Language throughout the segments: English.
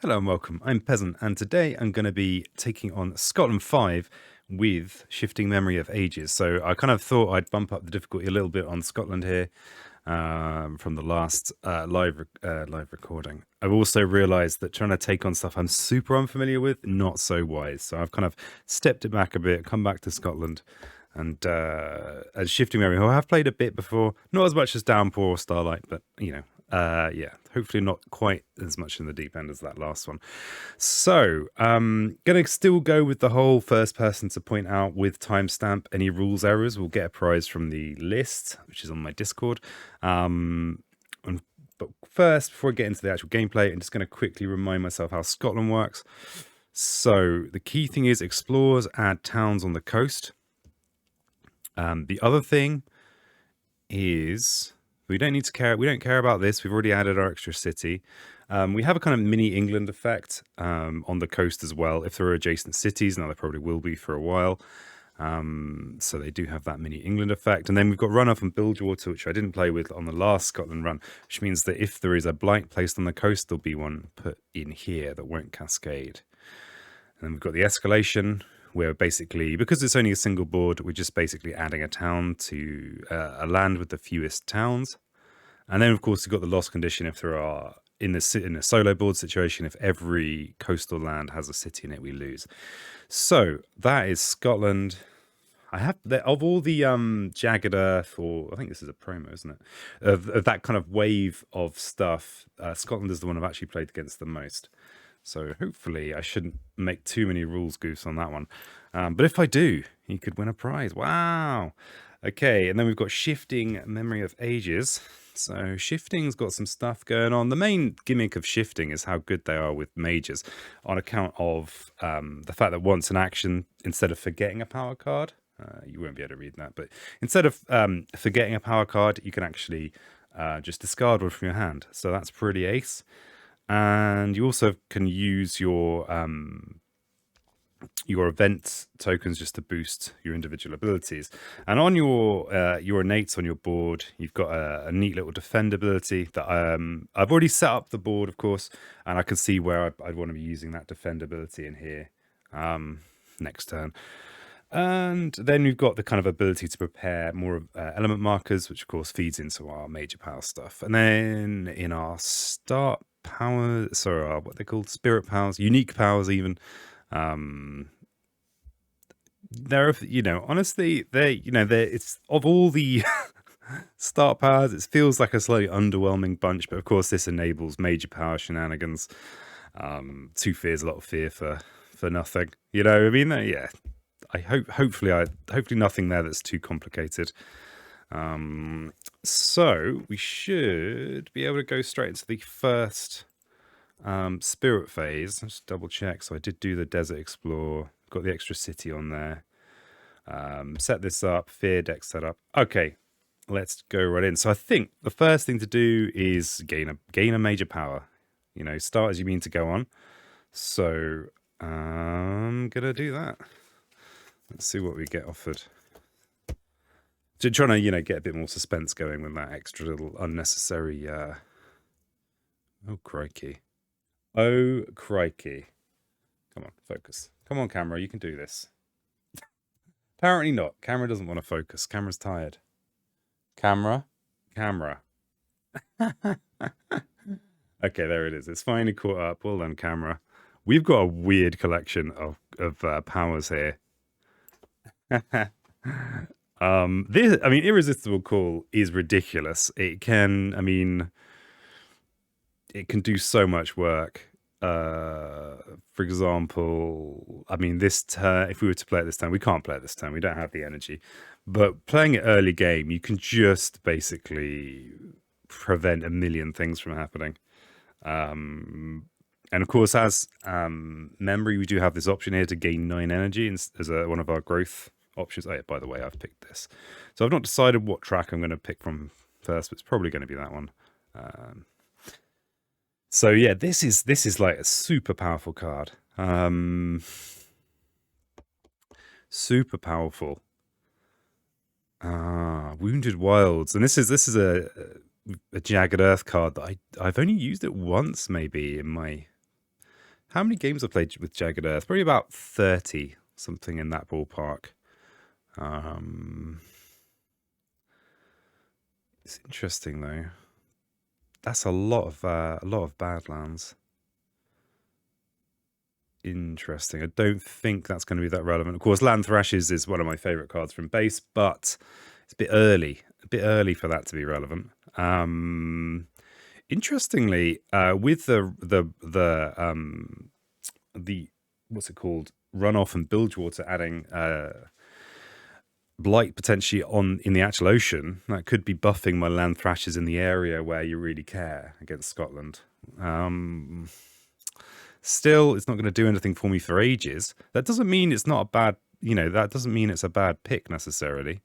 Hello and welcome. I'm Peasant, and today I'm going to be taking on Scotland 5 with Shifting Memory of Ages. So I kind of thought I'd bump up the difficulty a little bit on Scotland here from the last live recording. I've also realised that trying to take on stuff I'm super unfamiliar with, not so wise. So I've kind of stepped it back a bit, come back to Scotland. And as Shifting Memory, who I have played a bit before, not as much as Downpour or Starlight, but yeah, hopefully not quite as much in the deep end as that last one. So, gonna still go with the whole first person to point out with timestamp any rules errors. We'll get a prize from the list, which is on my Discord. But first, before I get into the actual gameplay, I'm just going to quickly remind myself how Scotland works. So, the key thing is explorers add towns on the coast. The other thing is we don't care about this. We've already added our extra city. We have a kind of mini England effect on the coast as well. If there are adjacent cities, now there probably will be for a while. So they do have that mini England effect. And then we've got runoff and Bilgewater, which I didn't play with on the last Scotland run, which means that if there is a blight placed on the coast, there'll be one put in here that won't cascade. And then we've got the escalation, where basically, because it's only a single board, we're just basically adding a town to a land with the fewest towns. And then, of course, we've got the loss condition if there are, in a solo board situation, if every coastal land has a city in it, we lose. So that is Scotland. I have, of all the Jagged Earth, or I think this is a promo, isn't it? Of that kind of wave of stuff, Scotland is the one I've actually played against the most. So hopefully I shouldn't make too many rules goofs on that one. But if I do, you could win a prize. Wow. Okay, and then we've got Shifting Memory of Ages. So Shifting's got some stuff going on. The main gimmick of Shifting is how good they are with mages on account of the fact that once an action, instead of forgetting a power card, you won't be able to read that, but instead of forgetting a power card, you can actually just discard one from your hand. So that's pretty ace. And you also can use your event tokens just to boost your individual abilities. And on your innates on your board, you've got a neat little defend ability that I've already set up the board, of course, and I can see where I'd want to be using that defend ability in here next turn. And then we've got the kind of ability to prepare more element markers, which of course feeds into our major power stuff. And then in our start power, sorry, what they're called, spirit powers, unique powers even. They're, honestly, it's of all the start powers, it feels like a slightly underwhelming bunch, but of course this enables major power shenanigans. 2 fears, a lot of fear for nothing. You know, I mean, yeah. Hopefully nothing there that's too complicated. So we should be able to go straight into the first spirit phase. Let's just double check. So I did do the desert explore, got the extra city on there. Set this up, fear deck setup. Okay, let's go right in. So I think the first thing to do is gain a major power. You know, start as you mean to go on. So I'm gonna do that. Let's see what we get offered. Trying to, get a bit more suspense going with that extra little unnecessary... Oh, crikey. Oh, crikey. Come on, focus. Come on, camera, you can do this. Apparently not. Camera doesn't want to focus. Camera's tired. Camera. Okay, there it is. It's finally caught up. Well done, camera. We've got a weird collection of powers here. Irresistible Call is ridiculous. It can do so much work. For example, this turn, if we were to play it this turn, we can't play it this turn. We don't have the energy. But playing it early game, you can just basically prevent a million things from happening. And of course, as memory, we do have this option here to gain 9 energy as one of our growth options. Oh, yeah, by the way, I've picked this. So I've not decided what track I'm going to pick from first, but it's probably going to be that one. So yeah, this is like a super powerful card. Super powerful. Wounded Wilds, and this is a Jagged Earth card that I've only used it once maybe in my How many games I've played with Jagged Earth? Probably about 30, something in that ballpark. It's interesting though. That's a lot of Badlands. Interesting. I don't think that's going to be that relevant. Of course, Land Thrashes is one of my favorite cards from base, but it's a bit early for that to be relevant. Interestingly, with the what's it called, runoff and bilge water adding blight potentially in the actual ocean, that could be buffing my Land Thrashes in the area where you really care against Scotland. Still, it's not going to do anything for me for ages. That doesn't mean it's not a bad, that doesn't mean it's a bad pick necessarily.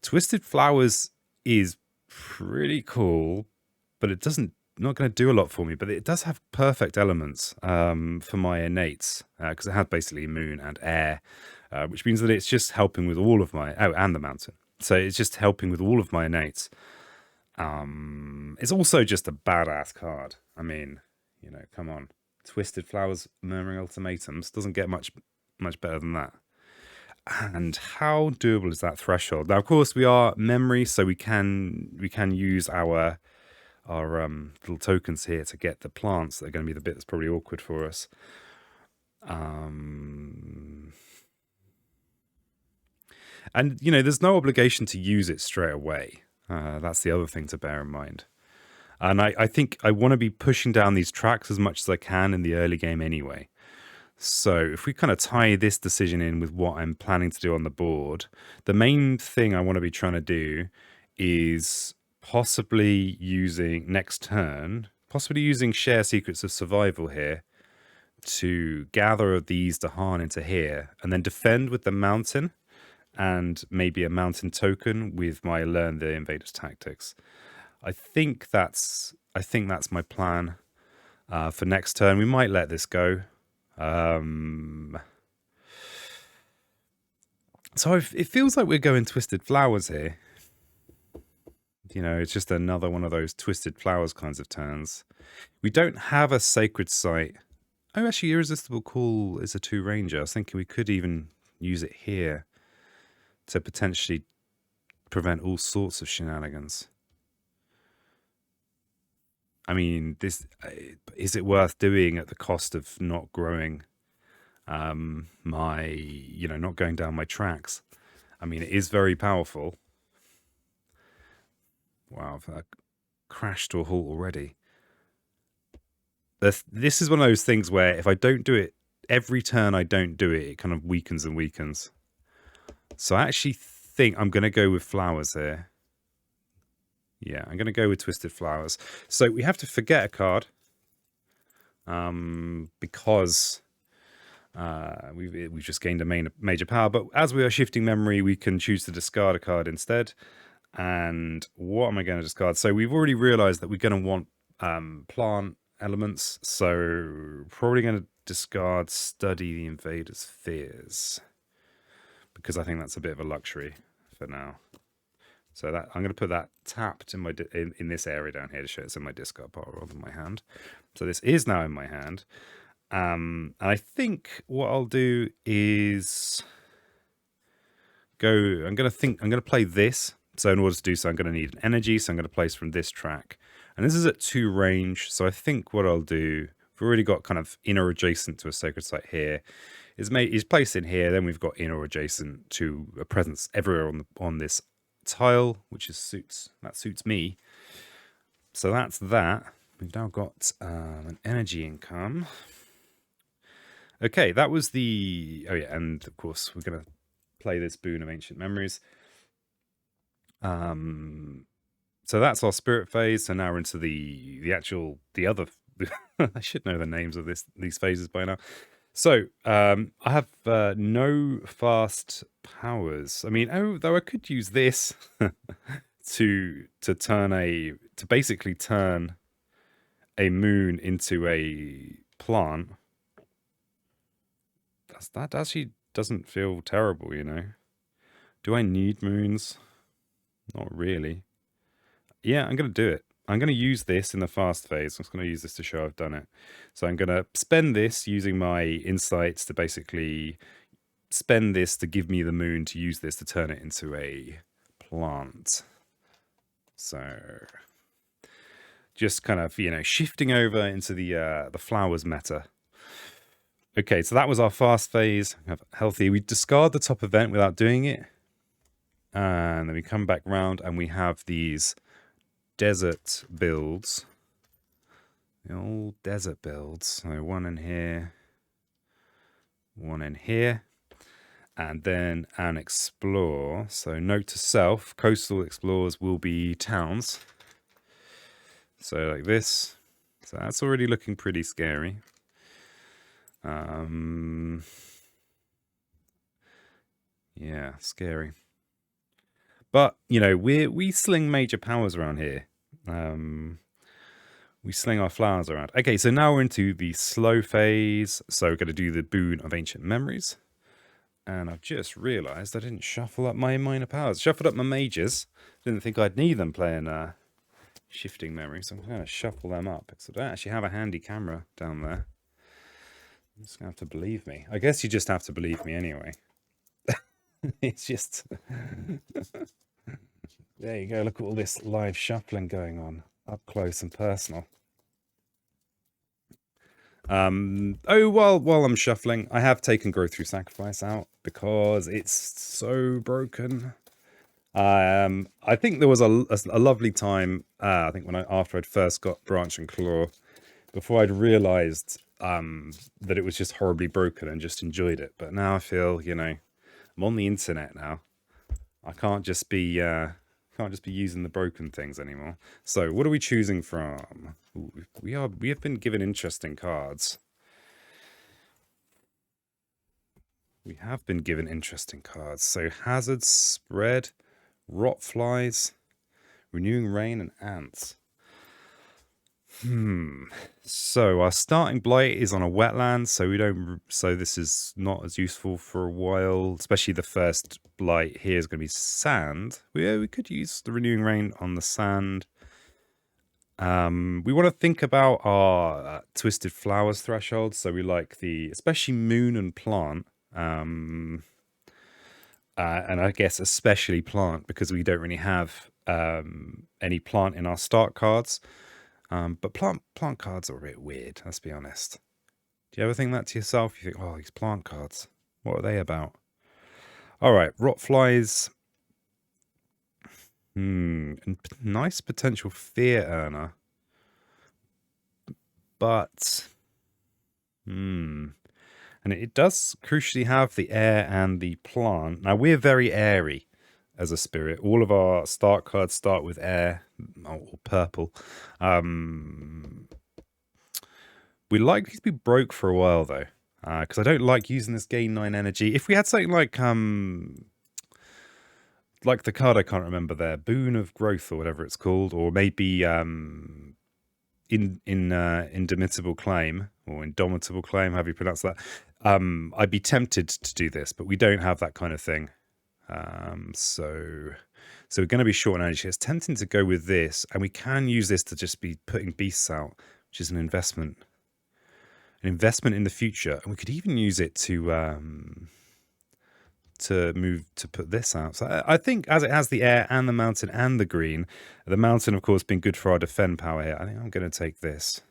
Twisted Flowers is pretty cool, but it not going to do a lot for me. But it does have perfect elements for my innates, because it has basically moon and air, which means that it's just helping with all of my, and the mountain. So it's just helping with all of my innates. It's also just a badass card. I mean, come on. Twisted Flowers, Murmuring Ultimatums doesn't get much better than that. And how doable is that threshold? Now, of course, we are memory, so we can use our little tokens here to get the plants that are going to be the bit that's probably awkward for us. And there's no obligation to use it straight away. That's the other thing to bear in mind. And I think I want to be pushing down these tracks as much as I can in the early game anyway. So if we kind of tie this decision in with what I'm planning to do on the board, the main thing I want to be trying to do is possibly using next turn, using Share Secrets of Survival here to gather these to harn into here and then defend with the mountain and maybe a mountain token with my Learn the Invaders Tactics. I think that's my plan for next turn. We might let this go. So it feels like we're going Twisted Flowers here. It's just another one of those Twisted Flowers kinds of turns. We don't have a Sacred Site. Oh, actually, Irresistible Call is a 2-ranger. I was thinking we could even use it here to potentially prevent all sorts of shenanigans. I mean, is it worth doing at the cost of not growing not going down my tracks? I mean, it is very powerful. Wow, I've crashed to a halt already. This is one of those things where if I don't do it every turn, I don't do it, it kind of weakens and weakens. So I actually think I'm going to go with Flowers here. Yeah, I'm going to go with Twisted Flowers. So we have to forget a card because we've just gained a major power. But as we are shifting memory, we can choose to discard a card instead. And what am I going to discard? So we've already realized that we're going to want plant elements. So probably going to discard Study the Invader's Fears, because I think that's a bit of a luxury for now. So that I'm going to put that tapped in in this area down here to show it's in my discard pile rather than my hand. So this is now in my hand. And I think what I'll do is I'm going to play this. So in order to do so, I'm going to need an energy. So I'm going to place from this track. And this is at 2 range. So I think what I'll do, we've already got kind of inner adjacent to a Sacred Site here, is placed in here. Then we've got inner adjacent to a presence everywhere on this tile, which suits me. So that's that. We've now got an energy income. Okay, that was and of course we're going to play this Boon of Ancient Memories. So that's our spirit phase. So now we're into the other. I should know the names of these phases by now. So I have no fast powers. I mean, though I could use this to basically turn a moon into a plant. That actually doesn't feel terrible, Do I need moons? Not really. Yeah, I'm going to do it. I'm going to use this in the fast phase. I'm just going to use this to show I've done it. So I'm going to spend this using my insights to basically spend this to give me the moon, to use this to turn it into a plant. So just kind of, you know, shifting over into the flowers meta. Okay, so that was our fast phase. Healthy. We discard the top event without doing it. And then we come back round and we have these desert builds. The old desert builds. So one in here. One in here. And then an explore. So note to self, coastal explorers will be towns. So like this. So that's already looking pretty scary. Yeah, scary. But, you know, we sling major powers around here. We sling our flowers around. Okay, so now we're into the slow phase. So we're going to do the boon of ancient memories. And I've just realised I didn't shuffle up my minor powers. Shuffled up my mages. Didn't think I'd need them playing shifting memories. So I'm going to shuffle them up. Because I don't actually have a handy camera down there. You're just going to have to believe me. I guess you just have to believe me anyway. It's just... There you go. Look at all this live shuffling going on. Up close and personal. While I'm shuffling, I have taken Growth Through Sacrifice out because it's so broken. I think there was a lovely time, I think after I'd first got Branch and Claw, before I'd realised that it was just horribly broken and just enjoyed it. But now I feel, you know, I'm on the internet now. I can't just be using the broken things anymore. So what are we choosing from? Ooh, we have been given interesting cards. We have been given interesting cards. So Hazard Spread, Rot Flies, Renewing Rain, and Ants. So our starting blight is on a wetland, so this is not as useful for a while, especially the first blight here is going to be sand. We could use the Renewing Rain on the sand. We want to think about our Twisted Flowers threshold, so we like especially moon and plant, and I guess especially plant because we don't really have any plant in our start cards. But plant cards are a bit weird, let's be honest. Do you ever think that to yourself? You think, oh, these plant cards, what are they about? All right, Rot Flies. Nice potential fear earner. But, and it does crucially have the air and the plant. Now, we're very airy as a spirit. All of our start cards start with air or purple. We like these to be broke for a while though, because I don't like using this gain 9 energy. If we had something like the card I can't remember there, Boon of Growth or whatever it's called, or maybe Indomitable Claim or Indomitable Claim, however you pronounce that. I'd be tempted to do this, but we don't have that kind of thing. So we're going to be short on energy. It's tempting to go with this, and we can use this to just be putting beasts out, which is an investment in the future. And we could even use it to put this out. So I think as it has the air and the mountain and the green, the mountain of course being good for our defend power here, I think I'm going to take this.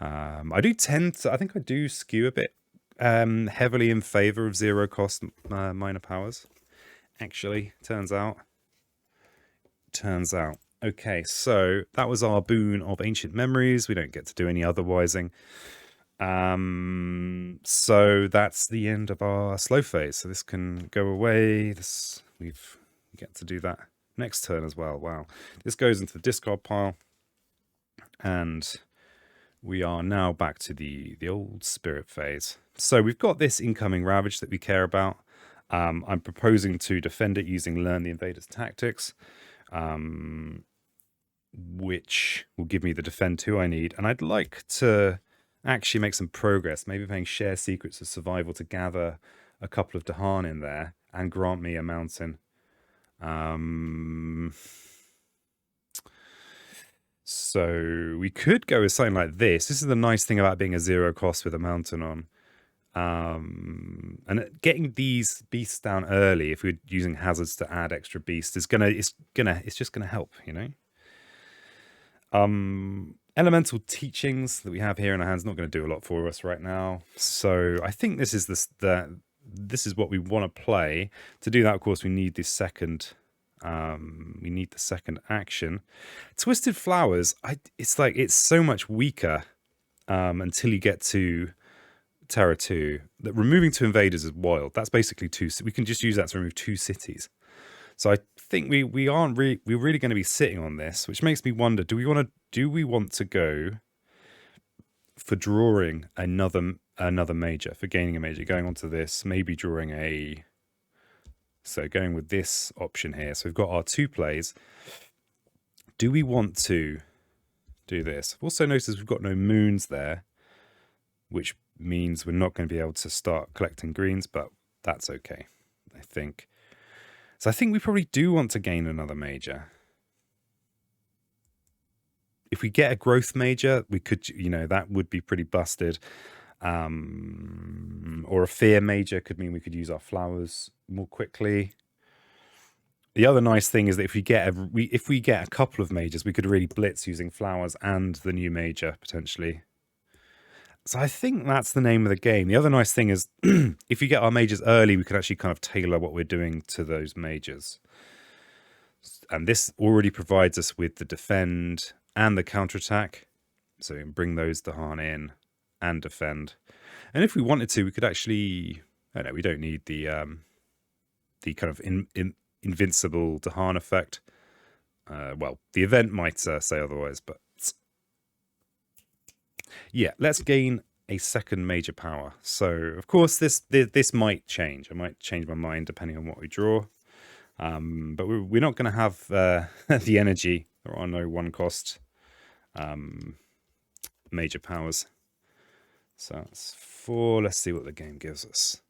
I think I do skew a bit heavily in favor of 0 cost minor powers. Actually, turns out. Okay, so that was our boon of ancient memories. We don't get to do any otherwising. So that's the end of our slow phase. So this can go away. We get to do that next turn as well. Wow. This goes into the discard pile. And we are now back to the old spirit phase. So we've got this incoming Ravage that we care about. I'm proposing to defend it using Learn the Invader's Tactics, which will give me the defend 2 I need. And I'd like to actually make some progress, maybe playing Share Secrets of Survival to gather a couple of Dahan in there and grant me a mountain. So we could go with something like this. This is the nice thing about being a 0 cost with a mountain on. And getting these beasts down early, if we're using hazards to add extra beasts, it's just gonna help, you know. Elemental teachings that we have here in our hands not going to do a lot for us right now. So I think this is this is what we want to play. To do that, of course, we need the second. We need the second action. Twisted Flowers. It's so much weaker until you get to Terra 2. That removing 2 invaders is wild. That's basically 2. We can just use that to remove 2 cities. So I think we're really going to be sitting on this, which makes me wonder: do we want to go for drawing another major, for gaining a major, going onto this, maybe drawing a. So going with this option here. So we've got our 2 plays. Do we want to do this? I've also noticed we've got no moons there, which means we're not going to be able to start collecting greens, but that's okay, I think. So I think we probably do want to gain another major. If we get a growth major, we could, that would be pretty busted. Or a fear major could mean we could use our flowers more quickly. The other nice thing is that if we get a couple of majors, we could really blitz using flowers and the new major potentially. So I think that's the name of the game. The other nice thing is if we get our majors early, we can actually kind of tailor what we're doing to those majors. And this already provides us with the defend and the counterattack. So we can bring those Dahan in and defend. And if we wanted to, we could actually... I know we don't need the kind of invincible Dahan effect. Well, the event might say otherwise, but... Yeah, let's gain a second major power. So, of course, this might change. I might change my mind depending on what we draw. But we're not going to have the energy. There are no 1-cost major powers. So that's 4. Let's see what the game gives us.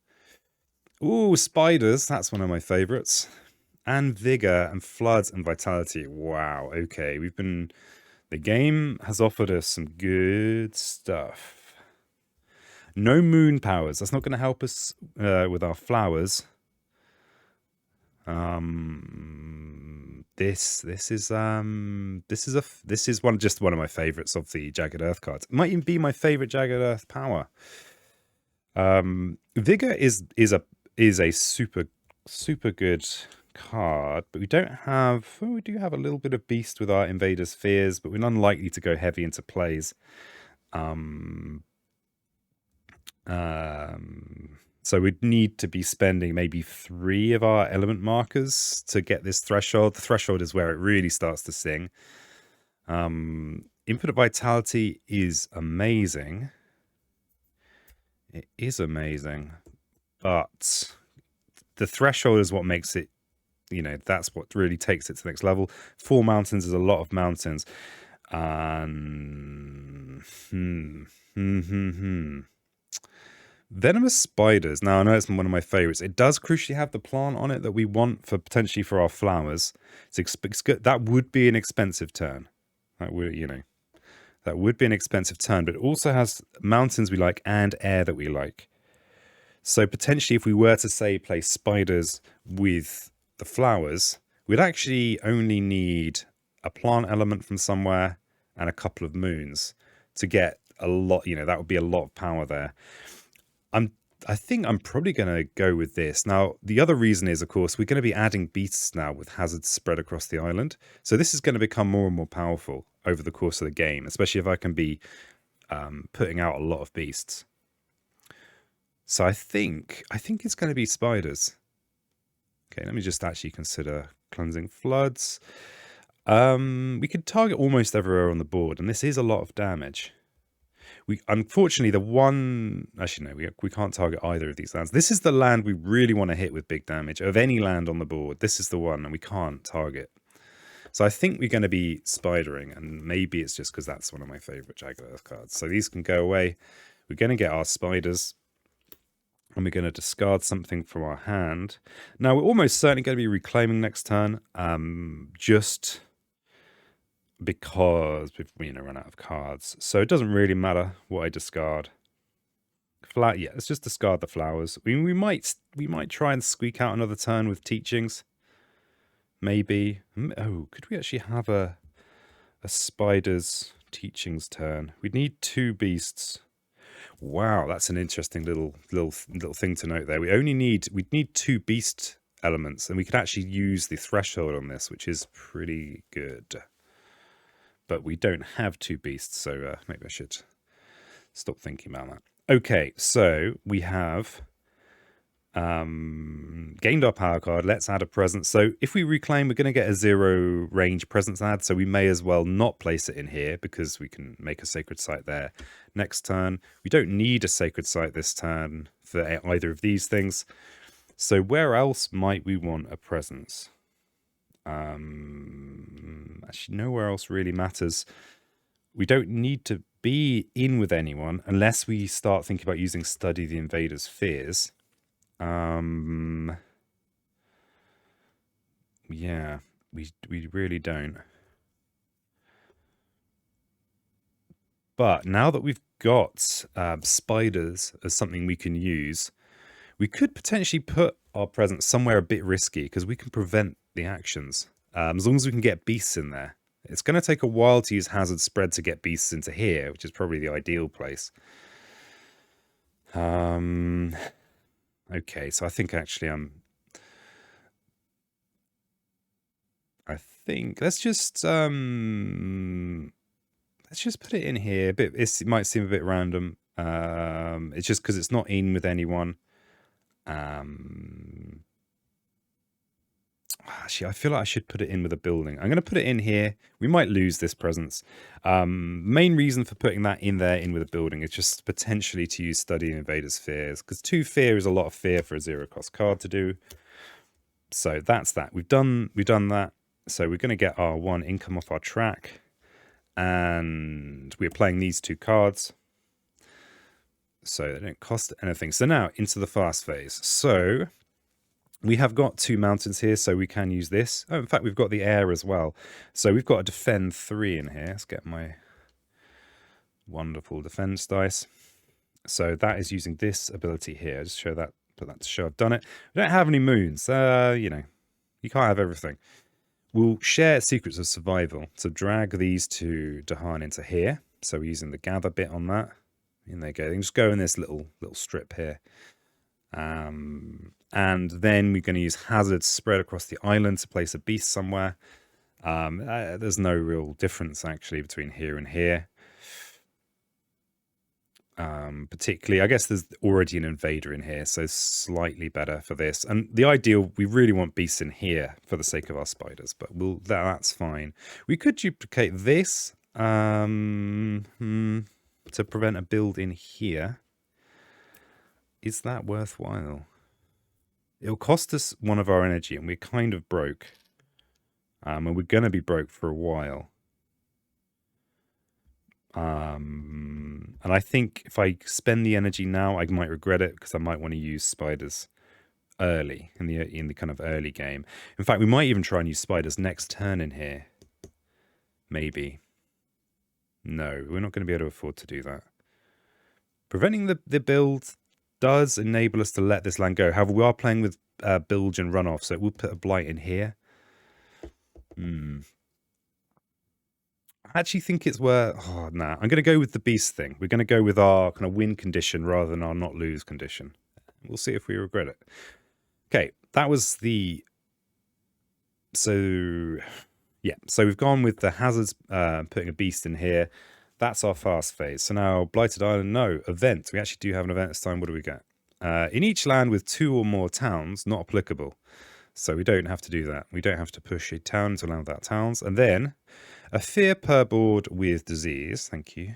Ooh, spiders. That's one of my favorites. And vigor and floods and vitality. Wow. Okay, the game has offered us some good stuff. No moon powers. That's not going to help us with our flowers. This is just one of my favorites of the Jagged Earth cards. It might even be my favorite Jagged Earth power. Vigor is a super good card, but we don't have... Well, we do have a little bit of beast with our invaders' fears, but we're unlikely to go heavy into plays. So we'd need to be spending maybe 3 of our element markers to get this threshold. The threshold is where it really starts to sing. Infinite vitality is amazing. It is amazing, but the threshold is what makes it, that's what really takes it to the next level. 4 mountains is a lot of mountains. Venomous spiders. Now, I know it's one of my favorites. It does crucially have the plant on it that we want for potentially for our flowers. That would be an expensive turn. That would be an expensive turn, but it also has mountains we like and air that we like. So potentially if we were to, say, play spiders with the flowers, we'd actually only need a plant element from somewhere and a couple of moons to get a lot, that would be a lot of power there. I think I'm probably going to go with this. Now, the other reason is, of course, we're going to be adding beasts now with hazards spread across the island. So this is going to become more and more powerful over the course of the game, especially if I can be putting out a lot of beasts. So I think it's going to be spiders. Okay, let me just actually consider cleansing floods. We could target almost everywhere on the board, and this is a lot of damage. Unfortunately, we can't target either of these lands. This is the land we really want to hit with big damage. Of any land on the board, this is the one, and we can't target. So I think we're going to be spidering, and maybe it's just because that's one of my favorite Jagged Earth cards. So these can go away. We're going to get our spiders, and we're going to discard something from our hand. Now, we're almost certainly going to be reclaiming next turn. because we've run out of cards. So it doesn't really matter what I discard. Yeah, let's just discard the flowers. We might try and squeak out another turn with teachings. Maybe. Oh, could we actually have a spider's teachings turn? We'd need 2 beasts. Wow, that's an interesting little thing to note there. We'd need 2 beast elements, and we could actually use the threshold on this, which is pretty good. But we don't have 2 beasts, so maybe I should stop thinking about that. Okay, so we have gained our power card. Let's add a presence. So if we reclaim, we're going to get a 0 range presence add, so we may as well not place it in here because we can make a sacred site there next turn. We don't need a sacred site this turn for either of these things. So where else might we want a presence? Actually, nowhere else really matters. We don't need to be in with anyone unless we start thinking about using Study the Invader's Fears. Yeah, we really don't. But now that we've got spiders as something we can use, we could potentially put our presence somewhere a bit risky because we can prevent the actions. As long as we can get beasts in there. It's going to take a while to use Hazard Spread to get beasts into here, which is probably the ideal place. Okay, so I think actually let's just put it in here. It might seem a bit random. It's just because it's not in with anyone. Actually, I feel like I should put it in with a building. I'm going to put it in here. We might lose this presence. Main reason for putting that in with a building is just potentially to use Study Invader's Fears, because 2 fear is a lot of fear for a 0-cost card to do. So that's that. We've done that. So we're going to get our 1 income off our track, and we're playing these 2 cards. So they don't cost anything. So now into the fast phase. So we have got 2 mountains here, so we can use this. Oh, in fact, we've got the air as well. So we've got a defend 3 in here. Let's get my wonderful defense dice. So that is using this ability here. Just show that, put that to show I've done it. We don't have any moons. You can't have everything. We'll share Secrets of Survival. So drag these 2 Dahan into here. So we're using the gather bit on that. And there you go. Just go in this little strip here. And then we're going to use Hazard Spread across the island to place a beast somewhere. There's no real difference actually between here and here. Particularly, I guess there's already an invader in here, so slightly better for this. And the ideal, we really want beasts in here for the sake of our spiders, but that's fine. We could duplicate this to prevent a build in here. Is that worthwhile? It'll cost us 1 of our energy, and we're kind of broke. And we're going to be broke for a while. And I think if I spend the energy now, I might regret it because I might want to use spiders early in the kind of early game. In fact, we might even try and use spiders next turn in here. Maybe. No, we're not going to be able to afford to do that. Preventing the build does enable us to let this land go. However, we are playing with bilge and runoff, so we'll put a blight in here. I actually think it's worth... Oh, nah. I'm going to go with the beast thing. We're going to go with our kind of win condition rather than our not lose condition. We'll see if we regret it. Okay, that was the... So, yeah. So we've gone with the hazards, putting a beast in here. That's our fast phase. So now, Blighted Island, no. Event. We actually do have an event this time. What do we get? In each land with 2 or more towns, not applicable. So we don't have to do that. We don't have to push a town to land without towns. And then a fear per board with disease. Thank you.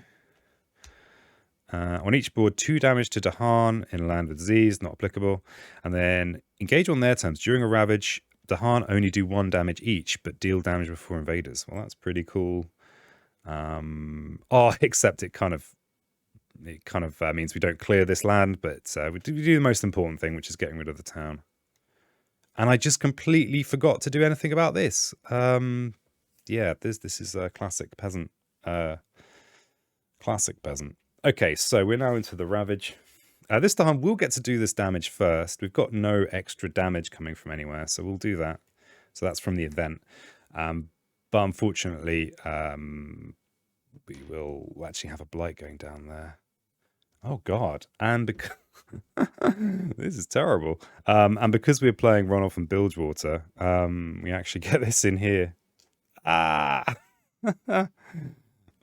On each board, 2 damage to Dahan in a land with disease, not applicable. And then engage on their terms. During a ravage, Dahan only do 1 damage each, but deal damage before invaders. Well, that's pretty cool. Except it kind of means we don't clear this land, but we do the most important thing, which is getting rid of the town. And I just completely forgot to do anything about this. Yeah, this is a classic peasant. Classic peasant. Okay, so we're now into the Ravage. This time we'll get to do this damage first. We've got no extra damage coming from anywhere, so we'll do that. So that's from the event. But unfortunately, we will actually have a blight going down there. Oh God! And because this is terrible. And because we're playing Runoff and Bilgewater, we actually get this in here. Ah!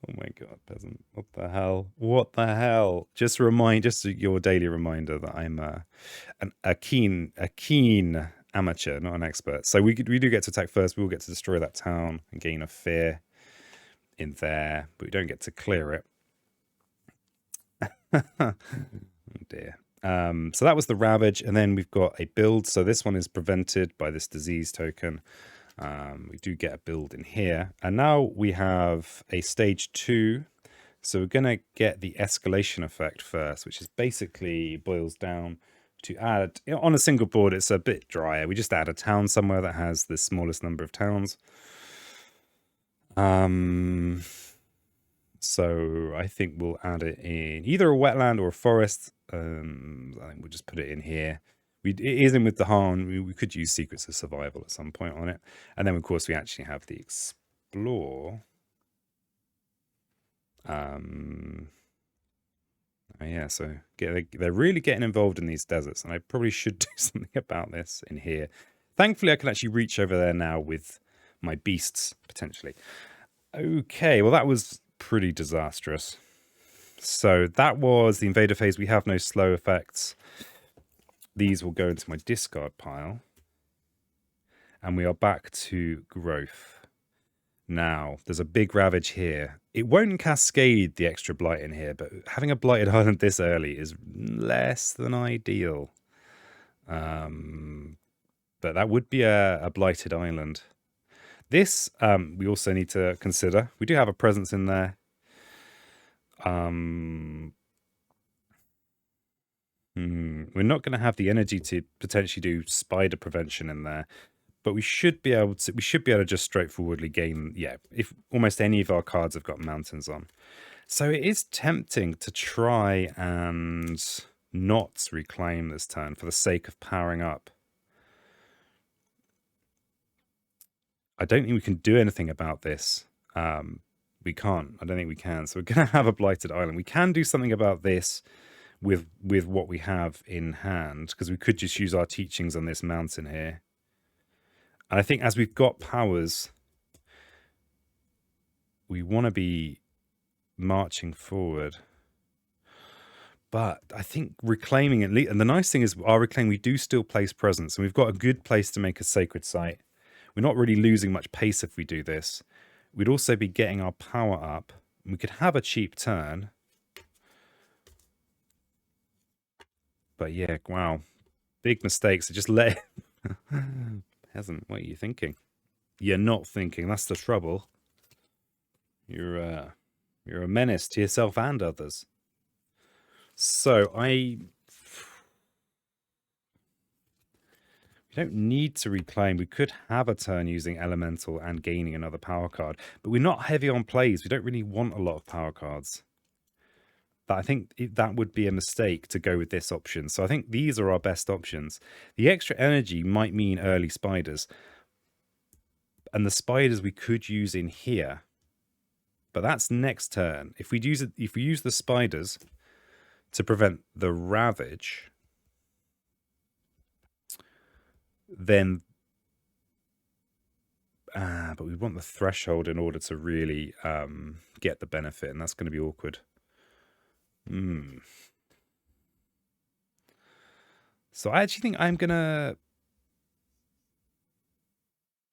Oh my God, peasant! What the hell? What the hell? Just your daily reminder that I'm a keen amateur, not an expert. So we do get to attack first. We will get to destroy that town and gain a fear in there, but we don't get to clear it. Oh dear. So that was the Ravage, and then we've got a build. So this one is prevented by this disease token. We do get a build in here, and now we have a stage 2. So we're going to get the escalation effect first, which is basically boils down to add, on a single board, it's a bit drier. We just add a town somewhere that has the smallest number of towns. So I think we'll add it in either a wetland or a forest. I think we'll just put it in here. It is in with the Harn. We could use Secrets of Survival at some point on it. And then, of course, we actually have the Explore. Oh yeah, so they're really getting involved in these deserts, and I probably should do something about this in here. Thankfully, I can actually reach over there now with my beasts, potentially. Okay, well, that was pretty disastrous. So that was the invader phase. We have no slow effects. These will go into my discard pile. And we are back to growth. Now, there's a big Ravage here. It won't cascade the extra blight in here, but having a blighted island this early is less than ideal. But that would be a blighted island. This, we also need to consider. We do have a presence in there. We're not going to have the energy to potentially do spider prevention in there, but we should be able to just straightforwardly gain, if almost any of our cards have got mountains on. So it is tempting to try and not reclaim this turn for the sake of powering up. I don't think we can do anything about this. We can't. I don't think we can. So we're going to have a blighted island. We can do something about this with what we have in hand, because we could just use our teachings on this mountain here. And I think as we've got powers, we want to be marching forward. But I think reclaiming it, and the nice thing is our reclaim, we do still place presence, and we've got a good place to make a sacred site. We're not really losing much pace if we do this. We'd also be getting our power up. We could have a cheap turn. But yeah, wow. Big mistakes. Just let it... Peasant, what are you thinking? You're not thinking. That's the trouble. You're a menace to yourself and others. So we don't need to reclaim. We could have a turn using Elemental and gaining another power card. But we're not heavy on plays. We don't really want a lot of power cards. But I think that would be a mistake to go with this option. So I think these are our best options. The extra energy might mean early spiders. And the spiders we could use in here. But that's next turn. If we use the spiders to prevent the Ravage, then but we want the threshold in order to really get the benefit, and that's going to be awkward. So I actually think I'm gonna...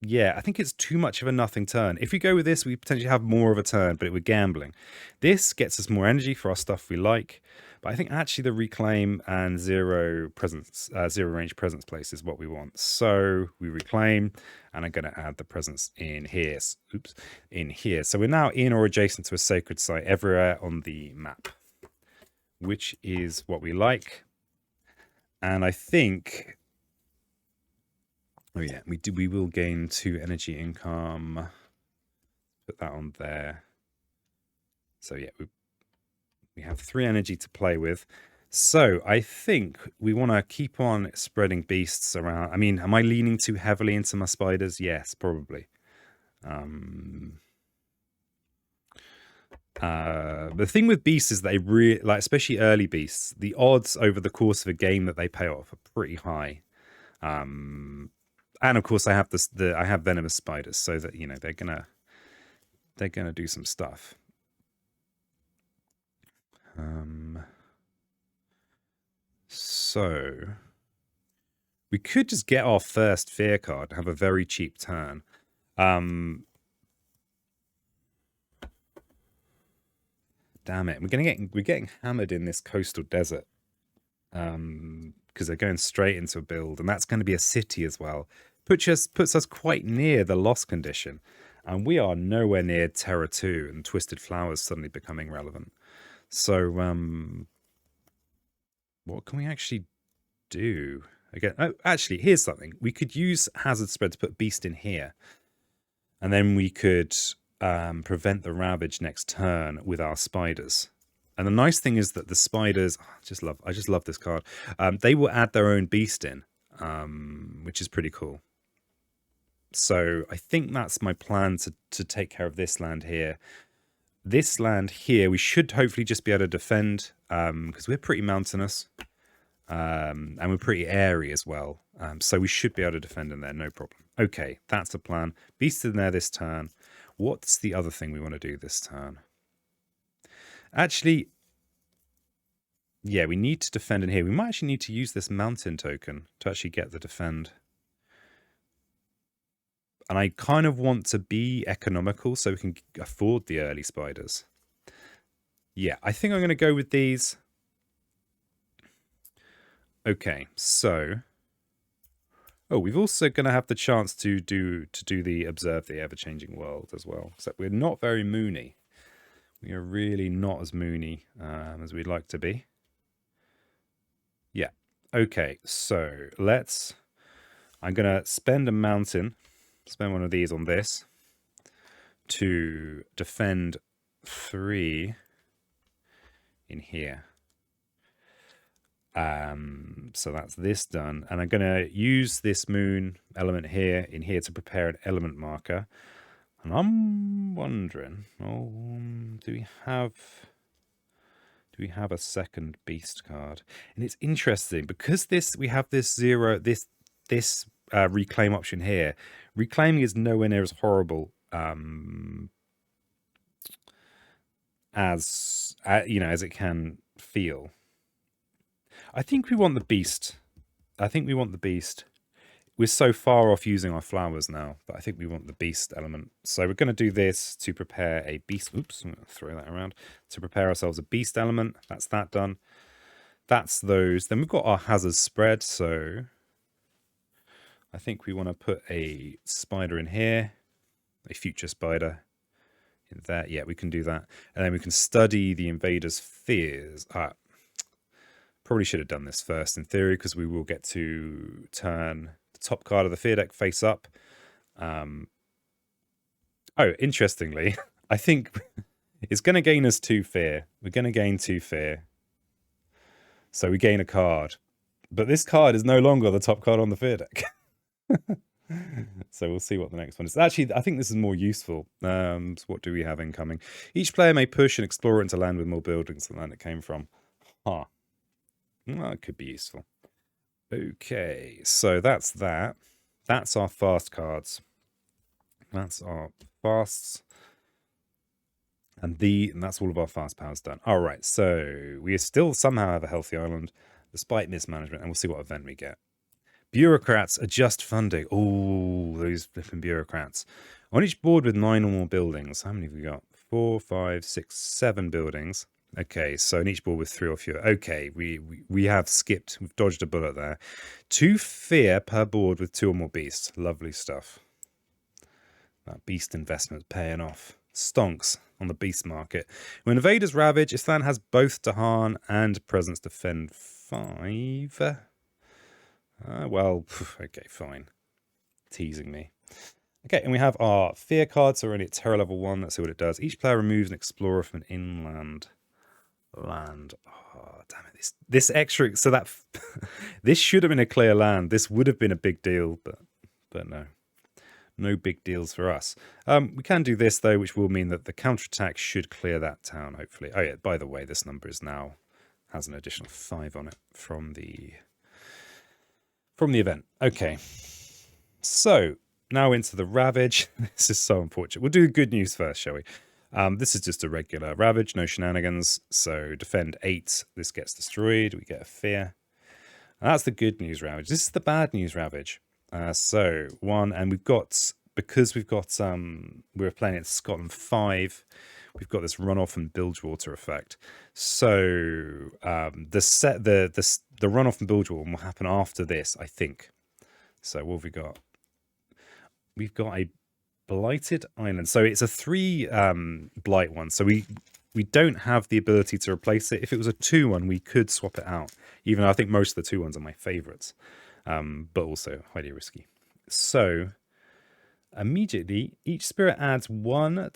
Yeah, I think it's too much of a nothing turn. If we go with this, we potentially have more of a turn, but we're gambling. This gets us more energy for our stuff we like, but I think actually the reclaim and zero range presence place is what we want. So we reclaim, and I'm going to add the presence in here. Oops, in here. So we're now in or adjacent to a sacred site everywhere on the map, which is what we like. And I think... Oh yeah, we will gain 2 energy income. put that on there. So yeah, we have 3 energy to play with. So I think we want to keep on spreading beasts around. I mean, am I leaning too heavily into my spiders? Yes, probably. The thing with beasts is they really, like, especially early beasts, the odds over the course of a game that they pay off are pretty high. And of course, I have I have venomous spiders, so that they're gonna do some stuff. So we could just get our first fear card and have a very cheap turn. Damn it, we're getting hammered in this coastal desert. Because they're going straight into a build, and that's going to be a city as well. Puts us quite near the loss condition, and we are nowhere near Terra 2 and Twisted Flowers suddenly becoming relevant. So, what can we actually do? Again, oh, actually, here's something. We could use Hazard Spread to put Beast in here, and then we could prevent the Ravage next turn with our spiders. And the nice thing is that the spiders, I just love this card. They will add their own beast in, which is pretty cool. So I think that's my plan to take care of this land here. This land here, we should hopefully just be able to defend, because we're pretty mountainous, and we're pretty airy as well. So we should be able to defend in there, no problem. Okay, that's the plan. Beast in there this turn. What's the other thing we want to do this turn? Actually, yeah, we need to defend in here. We might actually need to use this mountain token to actually get the defend. And I kind of want to be economical so we can afford the early spiders. Yeah, I think I'm going to go with these. Okay, so... Oh, we've also going to have the chance to do the Observe the Ever-Changing World as well. Except we're not very moony. We are really not as moony as we'd like to be. Yeah. Okay, so I'm going to spend a mountain, spend one of these on this, to defend 3 in here. So that's this done. And I'm going to use this moon element here to prepare an element marker. And I'm wondering, do we have a second beast card? And it's interesting because we have this reclaim option here. Reclaiming is nowhere near as horrible as as it can feel. I think we want the beast. We're so far off using our flowers now, but I think we want the beast element. So we're going to do this to prepare a beast. Oops, I'm going to throw that around. To prepare ourselves a beast element. That's that done. That's those. Then we've got our hazard spread. So I think we want to put a spider in here. A future spider in there. Yeah, we can do that. And then we can study the invader's fears. Probably should have done this first in theory, because we will get to turn the top card of the fear deck face up. Oh, interestingly, I think it's going to gain us 2 fear. We're going to gain 2 fear. So we gain a card. But this card is no longer the top card on the fear deck. So we'll see what the next one is. Actually, I think this is more useful. So what do we have incoming? Each player may push an explorer into land with more buildings than the land it came from. Huh. Well, it could be useful. Okay, so that's that. That's our fast cards. That's our fasts. And that's all of our fast powers done. All right, so we still somehow have a healthy island, despite mismanagement, and we'll see what event we get. Bureaucrats adjust funding. Oh, those flipping bureaucrats. On each board with 9 or more buildings. How many have we got? 4, 5, 6, 7 buildings. Okay, so in each board with 3 or fewer. Okay, we have skipped. We've dodged a bullet there. 2 fear per board with 2 or more beasts. Lovely stuff. That beast investment's paying off. Stonks on the beast market. When invaders ravage, Islan has both Dahan and presence defend 5. Well, okay, fine. Teasing me. Okay, and we have our fear card, so we're only at terror level 1. Let's see what it does. Each player removes an explorer from an inland land. Oh, damn it. This extra... So that... this should have been a clear land. This would have been a big deal, but no. No big deals for us. We can do this, though, which will mean that the counterattack should clear that town, hopefully. Oh, yeah, by the way, this number is now... has an additional 5 on it from the event. Okay. So... now into the Ravage. This is so unfortunate. We'll do good news first, shall we? This is just a regular Ravage, no shenanigans. So defend 8. This gets destroyed. We get a fear. And that's the good news Ravage. This is the bad news Ravage. So 1, and we've got, because we've got, we're playing at Scotland 5, we've got this runoff and bilgewater effect. So the runoff and bilgewater will happen after this, I think. So what have we got? We've got a blighted island. So it's a 3 blight one. So we don't have the ability to replace it. If it was a 2 one, we could swap it out. Even though I think most of the 2 ones are my favorites, but also highly risky. So immediately, each spirit adds 1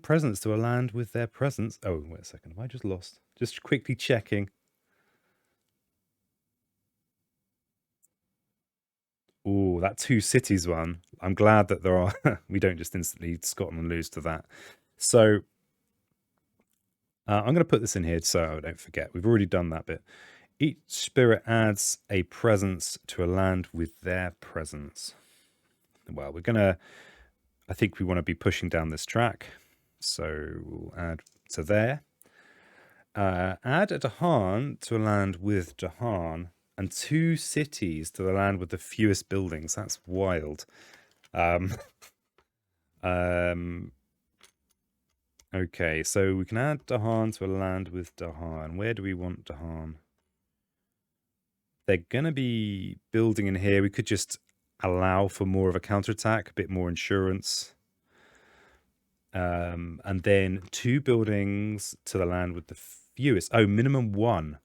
presence to a land with their presence. Oh, wait a second. Have I just lost? Just quickly checking. Oh, that 2 cities one. I'm glad that there are... we don't just instantly Scotland lose to that. So I'm going to put this in here so I don't forget. We've already done that bit. Each spirit adds a presence to a land with their presence. Well, we're going to... I think we want to be pushing down this track. So we'll add to there. Add a Dahan to a land with Dahan. And 2 cities to the land with the fewest buildings. That's wild. Okay, so we can add Dahan to a land with Dahan. Where do we want Dahan? They're going to be building in here. We could just allow for more of a counterattack, a bit more insurance. And then 2 buildings to the land with the fewest. Oh, minimum 1.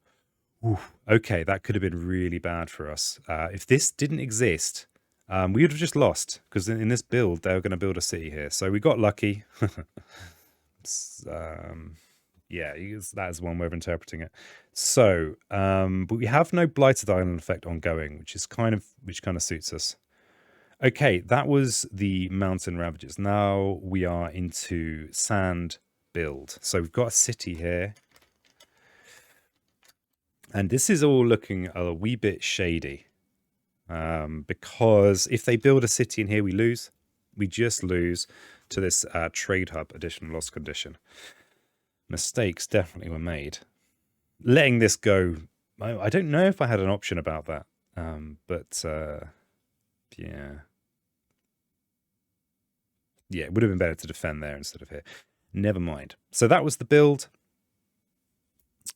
Oof. Okay, that could have been really bad for us. If this didn't exist, we would have just lost, because in this build, they were going to build a city here. So we got lucky. Yeah, that is one way of interpreting it. So, but we have no Blighted Island effect ongoing, which kind of suits us. Okay, that was the Mountain Ravages. Now we are into Sand build. So we've got a city here. And this is all looking a wee bit shady. Because if they build a city in here, we lose. We just lose to this trade hub additional loss condition. Mistakes definitely were made. Letting this go, I don't know if I had an option about that. But yeah. Yeah, it would have been better to defend there instead of here. Never mind. So that was the build.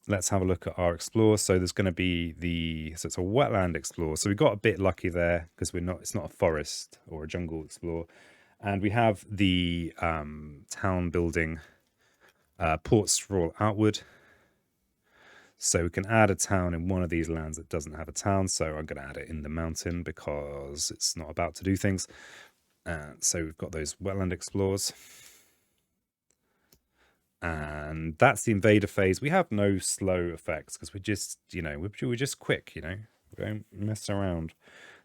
Let's have a look at our explore. So there's going to be so it's a wetland explore. So we got a bit lucky there because it's not a forest or a jungle explore. And we have the town building port sprawl outward. So we can add a town in one of these lands that doesn't have a town. So I'm going to add it in the mountain because it's not about to do things. So we've got those wetland explores. And that's the invader phase. We have no slow effects because we're just, we're just quick, we don't mess around.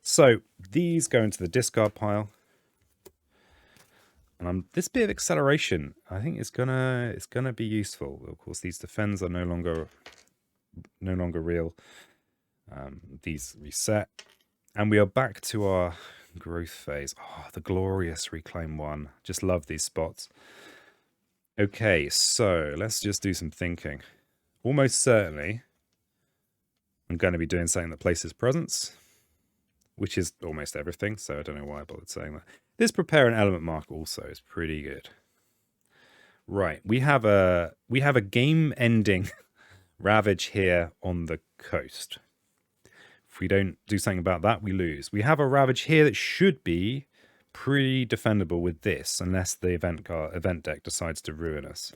So these go into the discard pile. And this bit of acceleration, I think it's gonna be useful. Of course, these defends are no longer real. These reset. And we are back to our growth phase. Oh, the glorious reclaim 1. Just love these spots. Okay, so let's just do some thinking. Almost certainly, I'm going to be doing something that places presence, which is almost everything, so I don't know why I bothered saying that. This prepare an element mark also is pretty good. Right, we have a game-ending ravage here on the coast. If we don't do something about that, we lose. We have a ravage here that should be pretty defendable with this, unless the event deck decides to ruin us.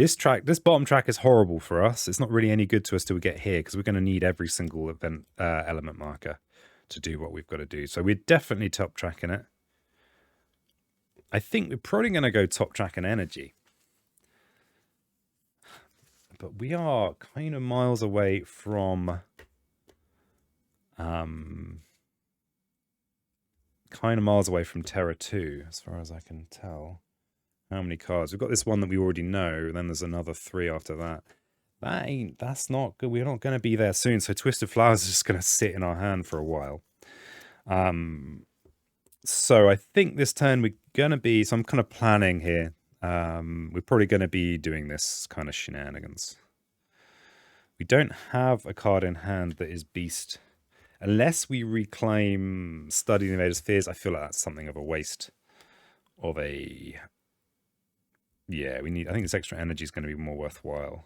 This bottom track is horrible for us. It's not really any good to us till we get here, because we're going to need every single event element marker to do what we've got to do. So we're definitely top tracking it. I think we're probably going to go top track and energy. But we are kind of miles away from... Terra 2, as far as I can tell. How many cards? We've got this one that we already know, then there's another 3 after that. That's not good. We're not going to be there soon, so Twisted Flowers is just going to sit in our hand for a while. So I think this turn we're going to be... So I'm kind of planning here. We're probably going to be doing this kind of shenanigans. We don't have a card in hand that is Beast. Unless we reclaim Study the Invader's Fears, I feel like that's something of a waste of a... Yeah, we need... I think this extra energy is going to be more worthwhile.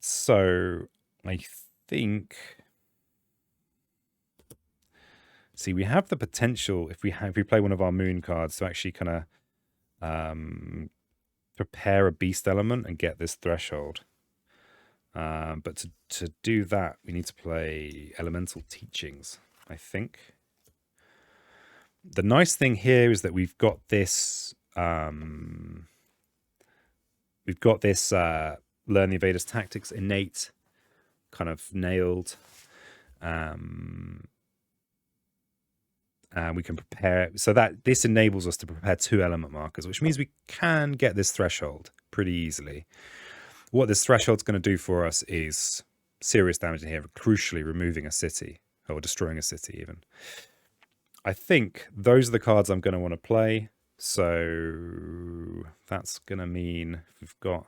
So, I think... See, we have the potential, if we play one of our moon cards, to actually kind of prepare a beast element and get this threshold. But to do that, we need to play Elemental Teachings, I think. The nice thing here is that we've got this... Learn the Invader's Tactics innate, kind of nailed. And we can prepare, so that this enables us to prepare 2 element markers, which means we can get this threshold pretty easily. What this threshold's going to do for us is serious damage in here, crucially removing a city, or destroying a city even. I think those are the cards I'm going to want to play. So that's going to mean we've got...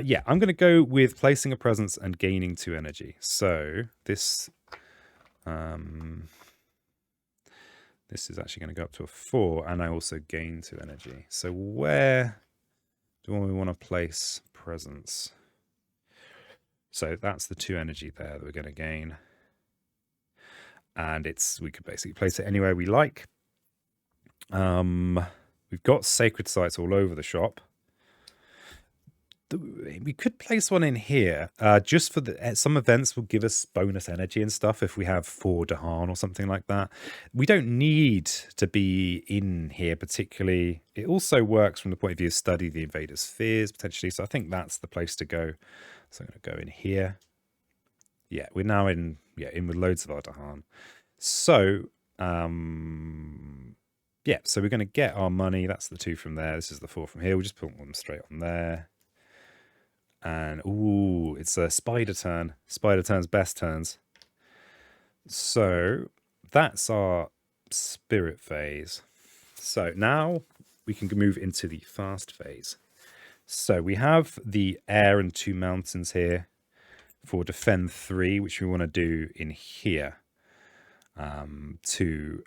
yeah, I'm going to go with placing a presence and gaining 2 energy. So this... this is actually going to go up to a 4, and I also gain 2 energy. So where do we want to place presence? So that's the 2 energy there that we're going to gain. And we could basically place it anywhere we like. We've got sacred sites all over the shop. We could place one in here, just for some events will give us bonus energy and stuff if we have 4 Dahan or something like that. We don't need to be in here particularly. It also works from the point of view of Study the Invader's Fears potentially, so I think that's the place to go. So I'm going to go in here. Yeah, we're now in with loads of our Dahan. So yeah, so we're going to get our money. That's the 2 from there. This is the 4 from here. We'll just put them straight on there. And, ooh, it's a spider turn. Spider turn's best turns. So, that's our spirit phase. So, now we can move into the fast phase. So, we have the air and 2 mountains here for defend 3, which we want to do in here to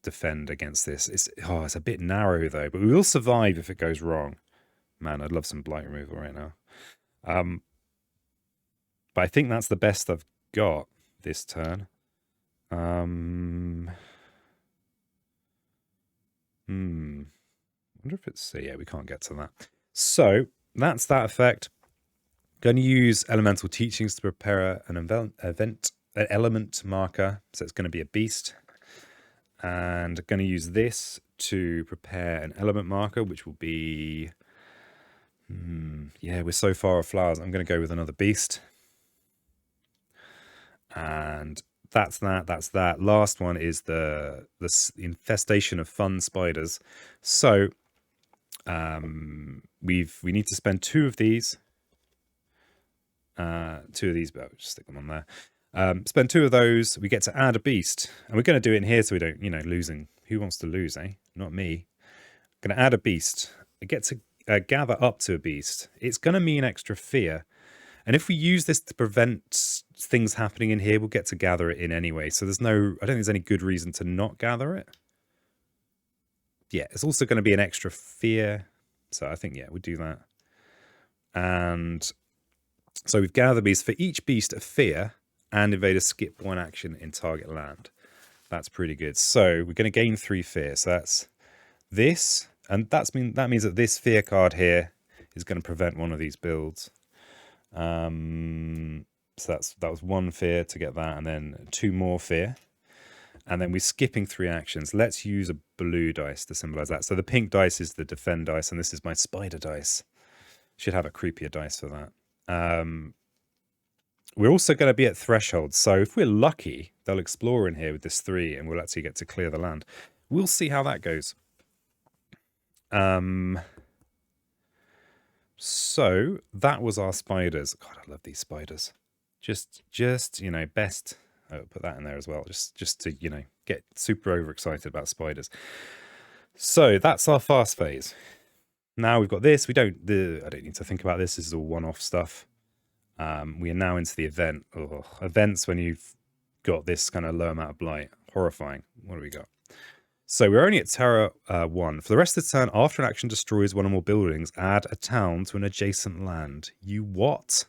defend against this. It's a bit narrow, though, but we will survive if it goes wrong. Man, I'd love some blight removal right now. But I think that's the best I've got this turn. Wonder if it's... Yeah, we can't get to that. So, that's that effect. Going to use Elemental Teachings to prepare an element marker. So it's going to be a beast. And going to use this to prepare an element marker, which will be... yeah, we're so far off flowers. I'm going to go with another beast. And that's that. Last one is the infestation of fun spiders. So we need to spend 2 of these. 2 of these, but I'll just stick them on there. Spend 2 of those. We get to add a beast, and we're going to do it in here so we don't, losing. Who wants to lose, eh? Not me. I'm going to add a beast. I get to gather up to a beast. It's going to mean extra fear. And if we use this to prevent things happening in here, we'll get to gather it in anyway. So I don't think there's any good reason to not gather it. Yeah, it's also going to be an extra fear. So I think, yeah, we'll do that. And so we've gathered beasts. For each beast, a fear, and invaders skip 1 action in target land. That's pretty good. So we're going to gain 3 fear. So that's this. And that means that this fear card here is going to prevent one of these builds. So that was 1 fear to get that, and then 2 more fear. And then we're skipping 3 actions. Let's use a blue dice to symbolize that. So the pink dice is the defend dice, and this is my spider dice. Should have a creepier dice for that. We're also going to be at threshold. So if we're lucky, they'll explore in here with this 3, and we'll actually get to clear the land. We'll see how that goes. So that was our spiders. God, I love these spiders. Just best. I'll put that in there as well, just to get super overexcited about spiders. So that's our fast phase. Now we've got this. I don't need to think about this. This is all one-off stuff. We are now into the event. Events when you've got this kind of low amount of blight. Horrifying. What do we got? So we're only at Terra 1. For the rest of the turn, after an action destroys one or more buildings, add a town to an adjacent land. You what?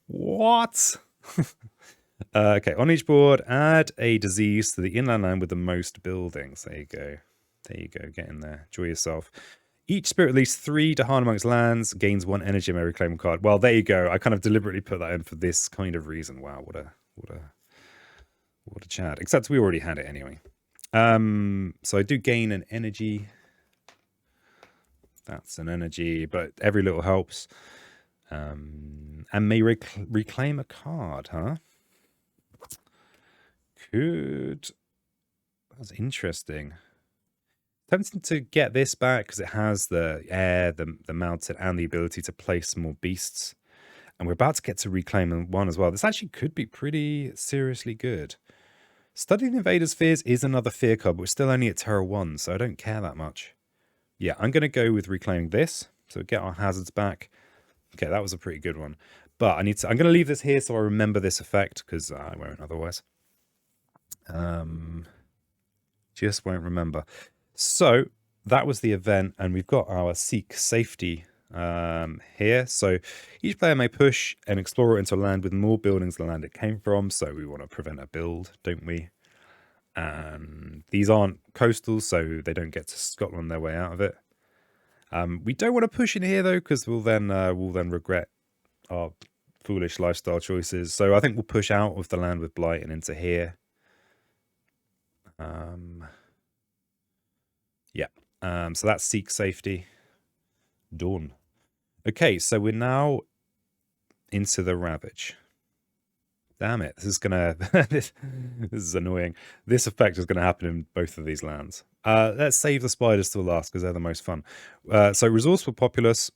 What? Okay, on each board, add a disease to the inland land with the most buildings. There you go. There you go. Get in there. Enjoy yourself. Each spirit release 3 Dahan amongst lands, gains 1 energy and may reclaim a card. Well, there you go. I kind of deliberately put that in for this kind of reason. Wow, what a chat. Except we already had it anyway. So I do gain an energy. That's an energy, but every little helps. And may reclaim a card, huh? Good. That's interesting. Tempting to get this back because it has the air, the mountain, and the ability to place more beasts. And we're about to get to reclaim 1 as well. This actually could be pretty seriously good. Studying the Invader's Fears is another fear card, but we're still only at Terra 1, so I don't care that much. Yeah, I'm going to go with reclaiming this. So get our hazards back. Okay, that was a pretty good one. But I'm going to leave this here so I remember this effect, because I won't otherwise. Just won't remember. So that was the event, and we've got our Seek Safety here. So each player may push an explorer into a land with more buildings than the land it came from. So we want to prevent a build, don't we? And these aren't coastal, so they don't get to Scotland their way out of it. We don't want to push in here though, because we'll then regret our foolish lifestyle choices. So I think we'll push out of the land with blight and into here. Yeah. So that's Seek Safety. Done. Okay, so we're now into the Ravage. Damn it, this is gonna this is annoying. This effect is gonna happen in both of these lands. Let's save the spiders till last because they're the most fun. So resourceful populace.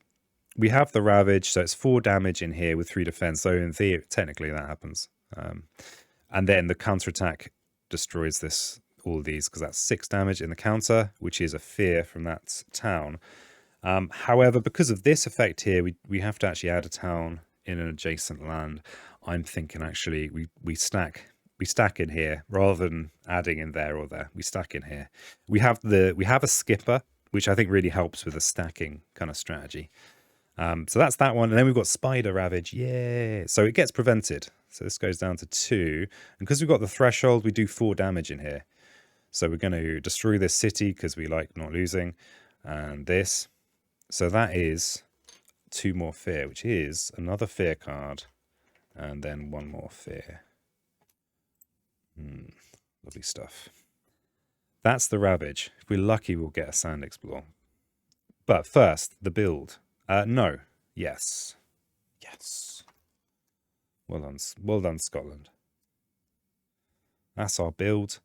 We have the Ravage, so it's 4 damage in here with 3 defense. So in theory, technically that happens. And then the counterattack destroys all of these because that's 6 damage in the counter, which is a fear from that town. However, because of this effect here, we have to actually add a town in an adjacent land. I'm thinking actually we stack in here rather than adding in there or there. We stack in here. We have a skipper, which I think really helps with a stacking kind of strategy. So that's that one, and then we've got Spider Ravage. Yeah, so it gets prevented. So this goes down to 2, and because we've got the threshold, we do 4 damage in here. So we're going to destroy this city because we like not losing, and this. So that is 2 more fear, which is another fear card, and then 1 more fear. Lovely stuff. That's the Ravage. If we're lucky, we'll get a Sand Explore. But first, the build. No. Yes. Yes. Well done, Scotland. That's our build.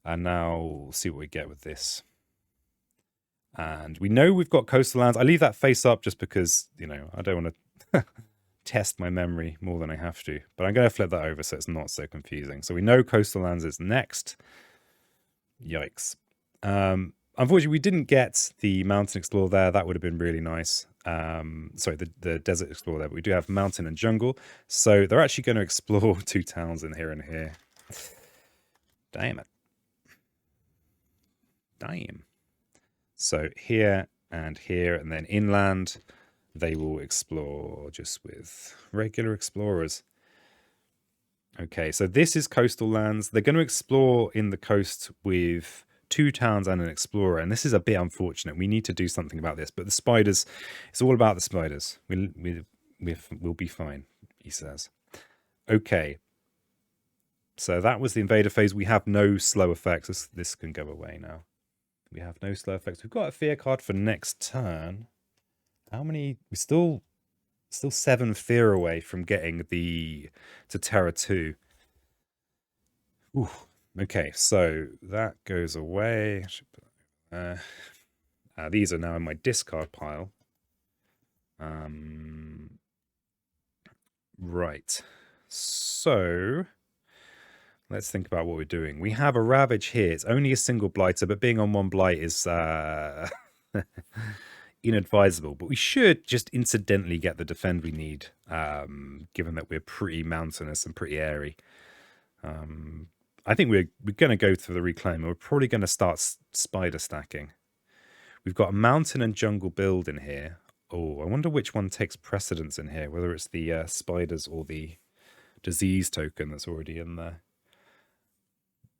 And now we'll see what we get with this. And we know we've got coastal lands. I leave that face up just because, I don't want to test my memory more than I have to. But I'm going to flip that over so it's not so confusing. So we know coastal lands is next. Yikes. Unfortunately, we didn't get the Mountain Explorer there. That would have been really nice. Sorry, the Desert Explorer there. But we do have Mountain and Jungle. So they're actually going to explore 2 towns in here and here. Damn it. Damn. So here and here, and then inland, they will explore just with regular explorers. Okay, so this is coastal lands. They're going to explore in the coast with 2 towns and an explorer, and this is a bit unfortunate. We need to do something about this, but the spiders, it's all about the spiders. We'll be fine, he says. Okay, so that was the invader phase. We have no slow effects. This can go away now. We have no slow effects. We've got a fear card for next turn. How many? We're still 7 fear away from getting to Terra 2. Ooh. Okay, so that goes away. These are now in my discard pile. Right. So let's think about what we're doing. We have a Ravage here. It's only a single blighter, but being on 1 blight is inadvisable. But we should just incidentally get the defend we need, given that we're pretty mountainous and pretty airy. I think we're going to go for the reclaim. We're probably going to start spider stacking. We've got a mountain and jungle build in here. Oh, I wonder which one takes precedence in here, whether it's the spiders or the disease token that's already in there.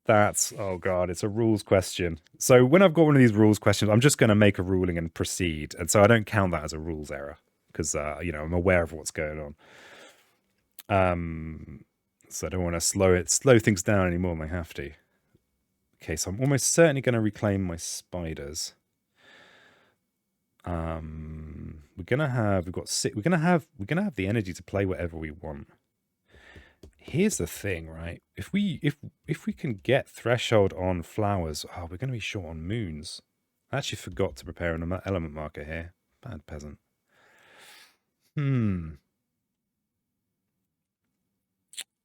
That's, oh god, it's a rules question. So when I've got one of these rules questions, I'm just going to make a ruling and proceed. And so I don't count that as a rules error because, I'm aware of what's going on. So I don't want to slow things down any more than I have to. Okay, so I'm almost certainly going to reclaim my spiders. We're gonna have the energy to play whatever we want. Here's the thing, right? If we can get threshold on flowers, we're gonna be short on moons. I actually forgot to prepare an element marker here. Bad peasant.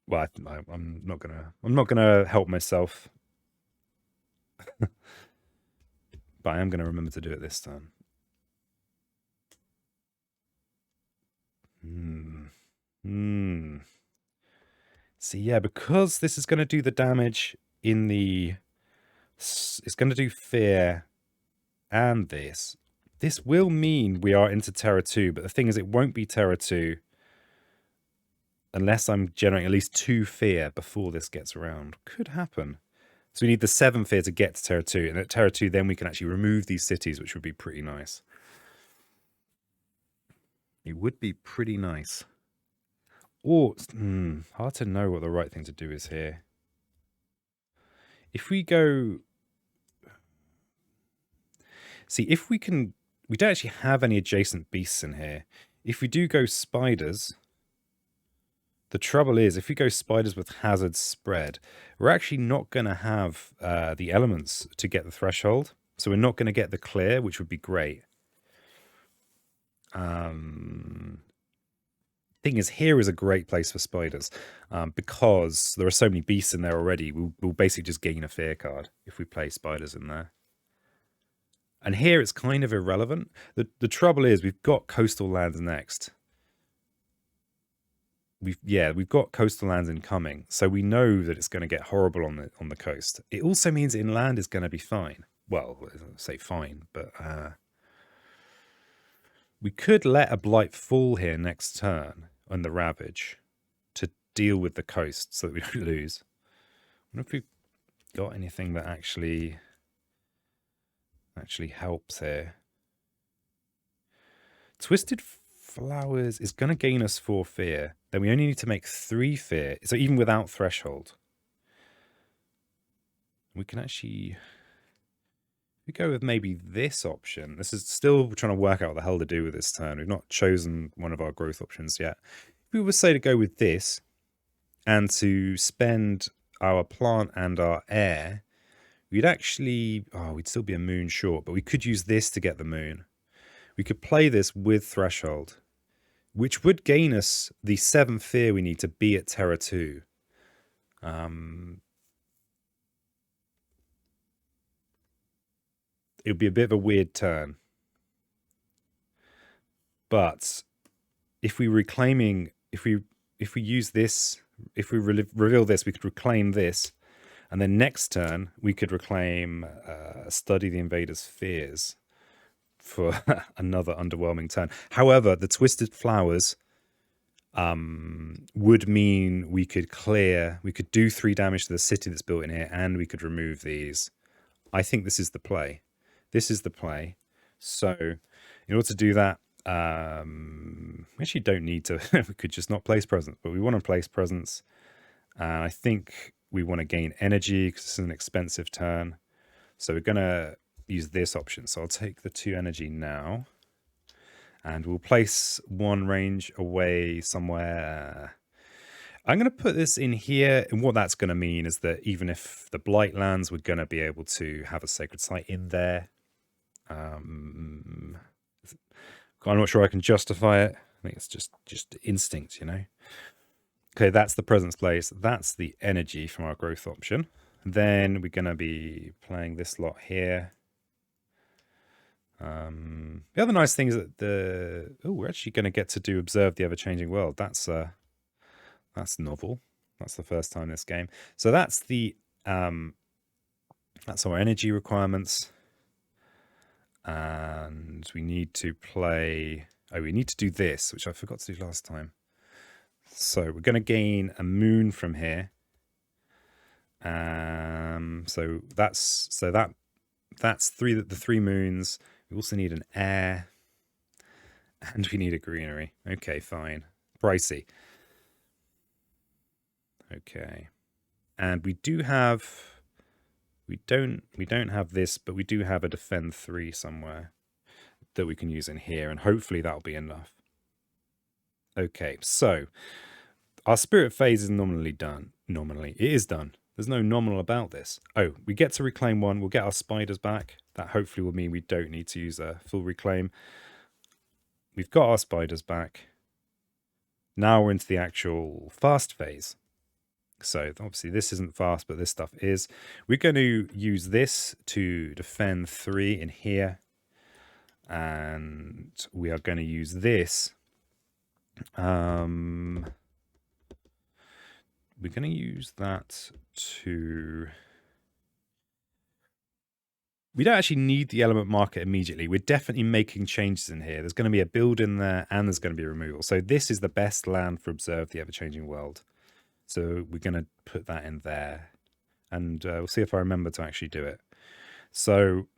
Well, I'm not gonna help myself, but I am gonna remember to do it this time. See, yeah, because this is going to do the damage in the... It's going to do fear and this. This will mean we are into Terra 2, but the thing is it won't be Terra 2 unless I'm generating at least 2 fear before this gets around. Could happen. So we need the 7 fear to get to Terra 2, and at Terra 2 then we can actually remove these cities, which would be pretty nice. It would be pretty nice. Or, hard to know what the right thing to do is here. If we go... See, if we can... We don't actually have any adjacent beasts in here. If we do go spiders... The trouble is, if we go spiders with hazard spread, we're actually not going to have the elements to get the threshold. So we're not going to get the clear, which would be great. Thing is, here is a great place for spiders because there are so many beasts in there already. We'll basically just gain a fear card if we play spiders in there. And here it's kind of irrelevant. The trouble is we've got coastal lands next. We've got coastal lands incoming, so we know that it's going to get horrible on the coast. It also means inland is going to be fine. Well, I say fine, but we could let a blight fall here next turn on the Ravage to deal with the coast so that we don't lose. I wonder if we've got anything that actually helps here. Twisted Flowers is going to gain us 4 fear. Then we only need to make 3 fear. So even without threshold, we can actually... We go with maybe this option. This is still trying to work out what the hell to do with this turn. We've not chosen one of our growth options yet. If we were say to go with this and to spend our plant and our air, we'd actually... we'd still be a moon short, but we could use this to get the moon. We could play this with threshold, which would gain us the 7 fear we need to be at Terra 2. It would be a bit of a weird turn. But if we use this, if we reveal this, we could reclaim this. And then next turn, we could reclaim Study the Invader's Fears for another underwhelming turn. However, the Twisted Flowers would mean we could do 3 damage to the city that's built in here, and we could remove these. I think this is the play. This is the play. So in order to do that, we actually don't need to. We could just not place presents, but we want to place presents. I think we want to gain energy because it's an expensive turn. So we're going to use this option. So I'll take the 2 energy now. And we'll place 1 range away somewhere. I'm going to put this in here. And what that's going to mean is that even if the blight lands, we're going to be able to have a sacred site in there. I'm not sure I can justify it. I think it's just instinct, you know. Okay, that's the presence place. That's the energy from our growth option. Then we're going to be playing this lot here. The other nice thing is that we're actually going to get to do observe the ever-changing world. That's novel. That's the first time in this game. So that's that's our energy requirements. And we need to play. Oh, we need to do this, which I forgot to do last time. So we're going to gain a moon from here. So that's the 3 moons. We also need an air. And we need a greenery. Okay, fine. Pricey. Okay. And we do have... We don't have this, but we do have a defend 3 somewhere that we can use in here. And hopefully that'll be enough. Okay, so... Our spirit phase is nominally done. Nominally. It is done. There's no nominal about this. Oh, we get to reclaim 1. We'll get our spiders back. That hopefully will mean we don't need to use a full reclaim. We've got our spiders back. Now we're into the actual fast phase. So obviously this isn't fast, but this stuff is. We're going to use this to defend 3 in here. And we are going to use this. We're going to use that to... We don't actually need the element marker immediately. We're definitely making changes in here. There's going to be a build in there and there's going to be removal. So this is the best land for Observe the Ever-Changing World. So we're going to put that in there. And we'll see if I remember to actually do it. So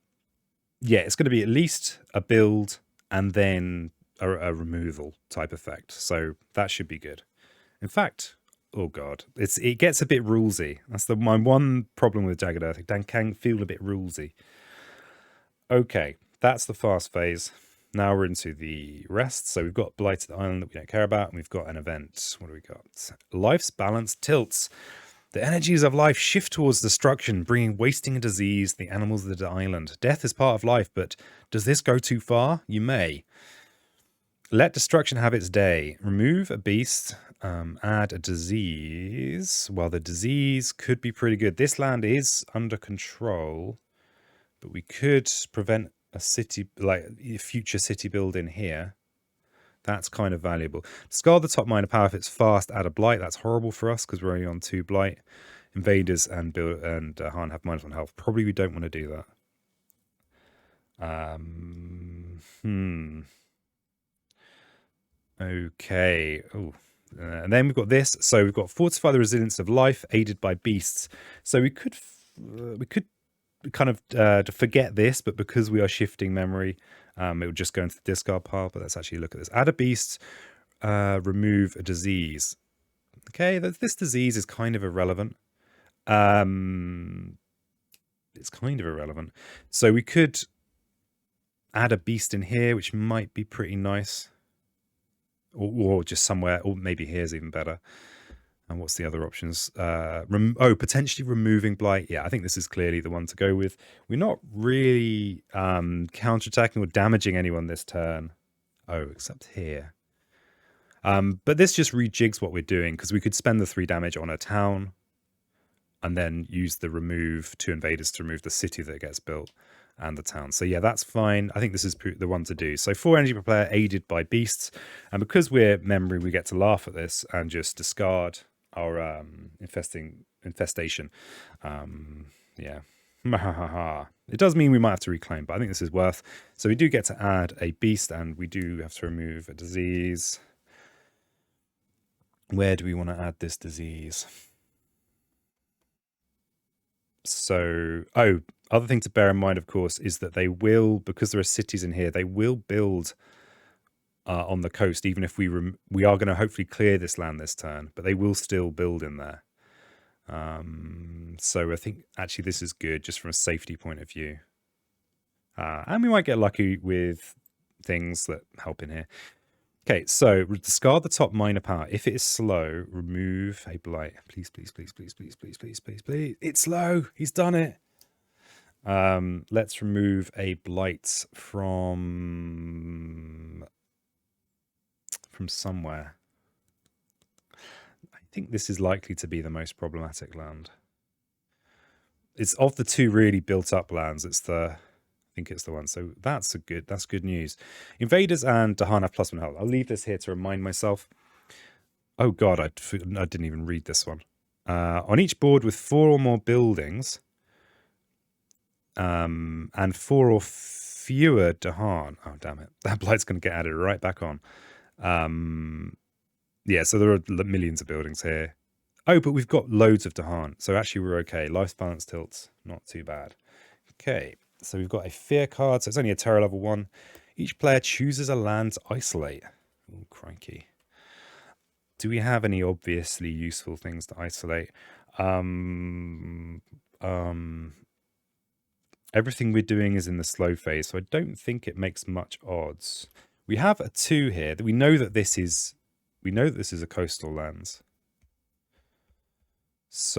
yeah, it's going to be at least a build and then a removal type effect. So that should be good. In fact... Oh god, it gets a bit rulesy. That's my one problem with Jagged Earth. It can feel a bit rulesy. Okay, that's the fast phase. Now we're into the rest. So we've got Blighted Island that we don't care about, and we've got an event. What do we got? Life's balance tilts. The energies of life shift towards destruction, bringing wasting and disease to the animals of the island. Death is part of life, but does this go too far? You may. Let destruction have its day. Remove a beast. Add a disease. Well, the disease could be pretty good. This land is under control, but we could prevent a city, like a future city build in here. That's kind of valuable. Discard the top minor power if it's fast. Add a blight. That's horrible for us because we're only on 2 blight. Invaders and Han have -1 health. Probably we don't want to do that. Okay. Oh. And then we've got this. So we've got Fortify the Resilience of Life, aided by beasts. So we could kind of forget this, but because we are shifting memory, it will just go into the discard pile. But let's actually look at this. Add a beast, remove a disease. Okay, this disease is kind of irrelevant. It's kind of irrelevant. So we could add a beast in here, which might be pretty nice. Or just somewhere, or maybe here's even better. And what's the other options? Potentially removing blight. Yeah, I think this is clearly the one to go with. We're not really counterattacking or damaging anyone this turn. Oh, except here. But this just rejigs what we're doing, because we could spend the 3 damage on a town and then use the remove 2 invaders to remove the city that gets built and the town. So yeah, that's fine. I think this is the one to do. So 4 energy per player, aided by beasts. And because we're memory, we get to laugh at this and just discard our infestation. Yeah. It does mean we might have to reclaim, but I think this is worth. So we do get to add a beast, and we do have to remove a disease. Where do we want to add this disease? So, Other thing to bear in mind, of course, is that they will, because there are cities in here, they will build on the coast, even if we are going to hopefully clear this land this turn, but they will still build in there. So I think actually this is good just from a safety point of view. And we might get lucky with things that help in here. Okay, so discard the top minor power. If it is slow, remove a blight. Please, please, please, please, please, please, please, please, please. It's slow. He's done it. Let's remove a blight from somewhere. I think this is likely to be the most problematic land. It's of the two really built up lands. I think it's the one. So that's good news. Invaders and Dahan have +1 health. I'll leave this here to remind myself. Oh god, I didn't even read this one. On each board with 4 or more buildings, and 4 or fewer Dahan. Oh damn it! That blight's going to get added right back on. Yeah, so there are millions of buildings here. Oh, but we've got loads of Dahan, so actually we're okay. Life balance tilts, not too bad. Okay, so we've got a fear card, so it's only a terror level 1. Each player chooses a land to isolate. Oh, crikey. Do we have any obviously useful things to isolate? Everything we're doing is in the slow phase, so I don't think it makes much odds. We have a 2 here. We know that this is a coastal lands. So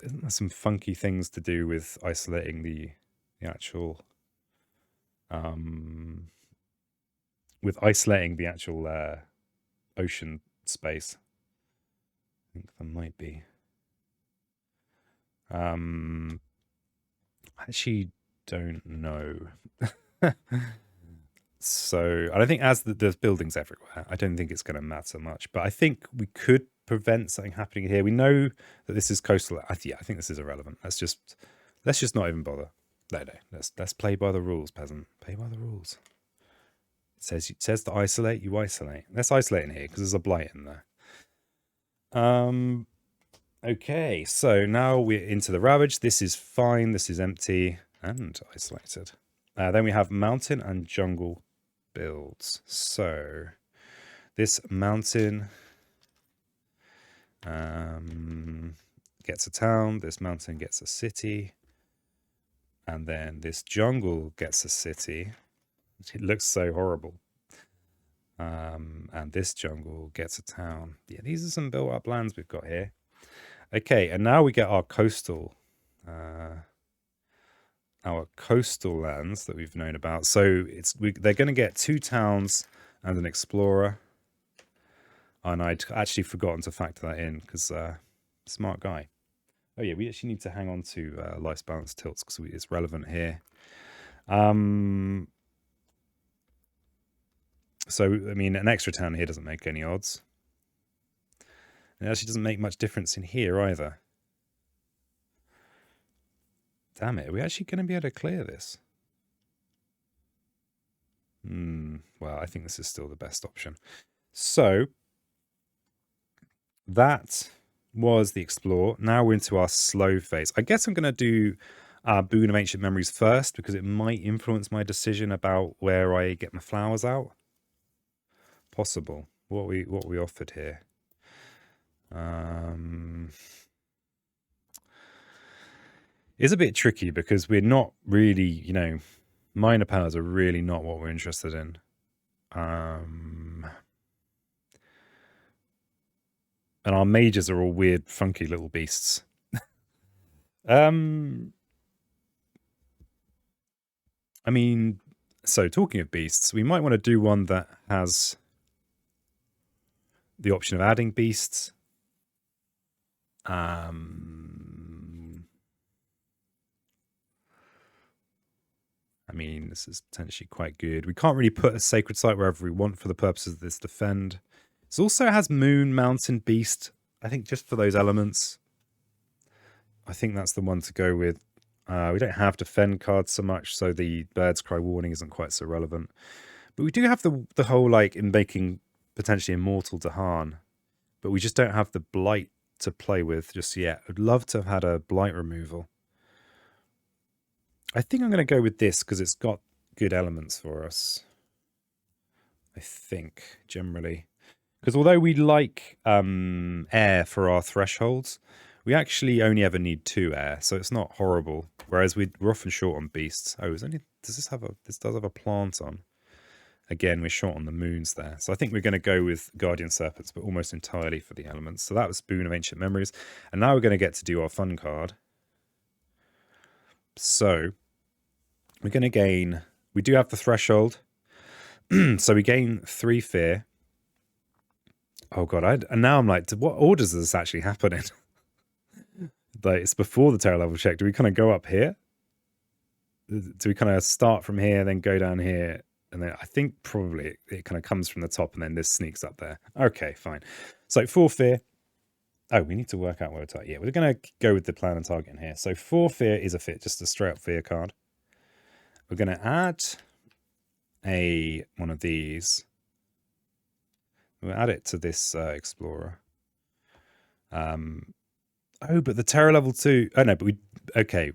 isn't there some funky things to do with isolating the actual ocean space? I think there might be. I actually don't know. So, and I think as there's buildings everywhere, I don't think it's going to matter much. But I think we could prevent something happening here. We know that this is coastal. Yeah, I think this is irrelevant. Let's just not even bother. No. Let's play by the rules, peasant. Play by the rules. It says to isolate. You isolate. Let's isolate in here because there's a blight in there. Okay, so now we're into the ravage. This is fine. This is empty and isolated. Then we have mountain and jungle builds. So this mountain gets a town. This mountain gets a city. And then this jungle gets a city. It looks so horrible. And this jungle gets a town. Yeah, these are some built up lands we've got here. Okay, and now we get our coastal lands that we've known about. So they're going to get 2 towns and an explorer. And I'd actually forgotten to factor that in because smart guy. Oh yeah, we actually need to hang on to life balance tilts because it's relevant here. So, I mean, an extra town here doesn't make any odds. It actually doesn't make much difference in here either. Damn it, are we actually going to be able to clear this? Well, I think this is still the best option. So, that was the explore. Now we're into our slow phase. I guess I'm going to do Boon of Ancient Memories first because it might influence my decision about where I get my flowers out. Possible. What we offered here. It's a bit tricky because we're not really, minor powers are really not what we're interested in. And our mages are all weird, funky little beasts. I mean, so talking of beasts, we might want to do one that has the option of adding beasts. I mean, this is potentially quite good. We can't really put a sacred site wherever we want for the purposes of this defend. It also has moon, mountain, beast. I think just for those elements, I think that's the one to go with. We don't have defend cards so much, so the Bird's Cry warning isn't quite so relevant. But we do have the whole, in making potentially immortal Dahan. But we just don't have the blight to play with just yet. I'd love to have had a blight removal. I think I'm going to go with this because it's got good elements for us. I think, generally. Because although we like air for our thresholds, we actually only ever need 2 air, so it's not horrible. Whereas we're often short on beasts. Oh, does this does have a plant on? Again, we're short on the moons there. So I think we're going to go with Guardian Serpents, but almost entirely for the elements. So that was Boon of Ancient Memories. And now we're going to get to do our fun card. So we're going to gain... We do have the threshold. So we gain 3 fear. Oh god, and now I'm like, what order does this actually happen in? Like, it's before the terror level check. Do we kind of go up here? Do we kind of start from here, then go down here? And then I think probably it kind of comes from the top and then this sneaks up there. Okay, fine. So 4 fear. Oh, we need to work out where to... Yeah, we're going to go with the plan and target in here. So 4 fear is a fit, just a straight up fear card. We're going to add one of these. We'll add it to this Explorer. Oh, but the Terror level 2... Oh, no, but we... Okay,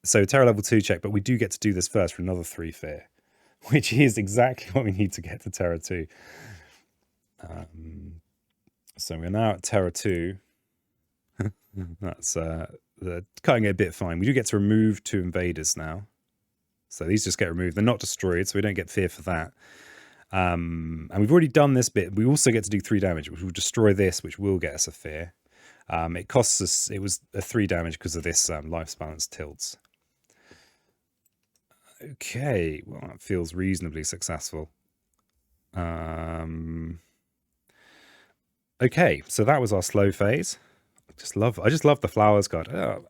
so Terror level 2 check, but we do get to do this first for another 3 fear, which is exactly what we need to get to Terror 2. So we're now at Terror 2. That's cutting it a bit fine. We do get to remove 2 invaders now. So these just get removed. They're not destroyed, so we don't get fear for that. And we've already done this bit. We also get to do 3 damage, which will destroy this, which will get us a fear. It costs us... It was a 3 damage because of this life balance tilts. Okay, well, that feels reasonably successful. Okay, so that was our slow phase. I just love the flowers card.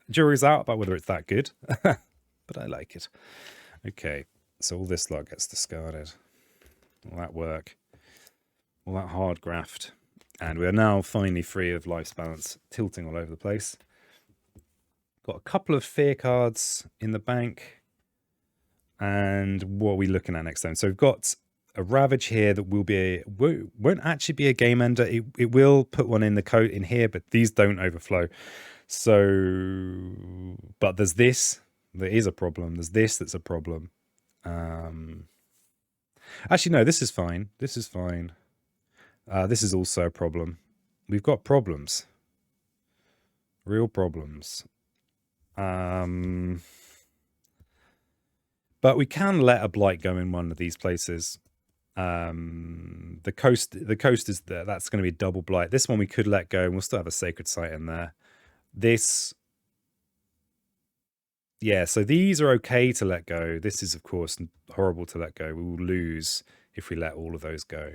Jury's out about whether it's that good, but I like it. Okay, so all this lot gets discarded. All that work, all that hard graft, and we're now finally free of life's balance tilting all over the place. Got a couple of fear cards in the bank, and what are we looking at next time? So we've got a Ravage here that won't actually be a game ender. It will put one in the coat in here, but these don't overflow. So, but there's this. There is a problem. There's this that's a problem. Actually, no, this is fine. This is fine. This is also a problem. We've got problems. Real problems. But we can let a blight go in one of these places. The coast is there. That's going to be a double blight. This one we could let go, and we'll still have a sacred site in there. This, yeah. So these are okay to let go. This is, of course, horrible to let go. We will lose if we let all of those go.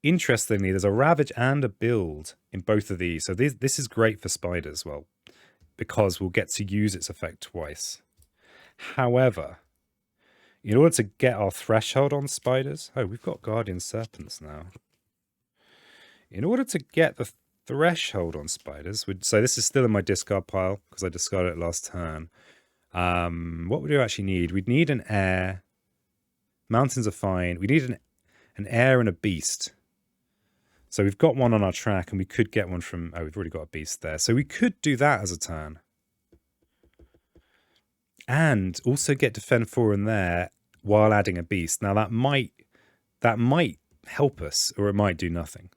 Interestingly, there's a Ravage and a Build in both of these. So this is great for spiders, well, because we'll get to use its effect twice. However, in order to get our threshold on spiders... Oh, we've got Guardian Serpents now. In order to get the threshold on spiders... So this is still in my discard pile, because I discarded it last turn. What would we actually need? We'd need an air. Mountains are fine. We need an air and a beast. So we've got one on our track, and we could get one from... Oh, we've already got a beast there. So we could do that as a turn. And also get Defend 4 in there while adding a beast. Now that might help us, or it might do nothing.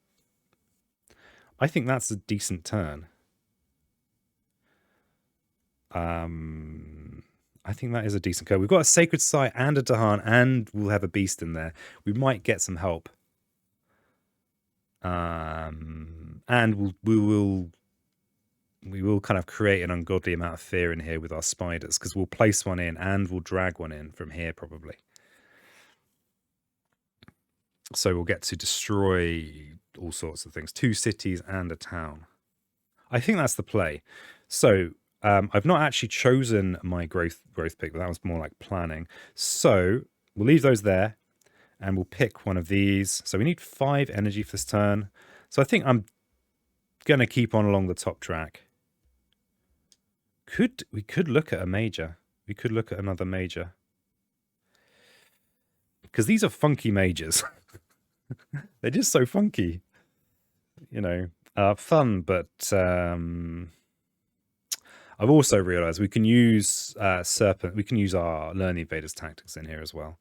I think that's a decent turn. I think that is a decent card. We've got a Sacred Site and a Dahan, and we'll have a beast in there. We might get some help. And we will kind of create an ungodly amount of fear in here with our spiders, because we'll place one in and we'll drag one in from here probably. So we'll get to destroy all sorts of things. 2 cities and a town. I think that's the play. So I've not actually chosen my growth pick, but that was more like planning. So we'll leave those there and we'll pick one of these. So we need 5 energy for this turn. So I think I'm going to keep on along the top track. We could look at a major. We could look at another major. Because these are funky majors. They're just so funky. You know, fun, but I've also realized we can use Serpent. We can use our Learn the Invaders tactics in here as well.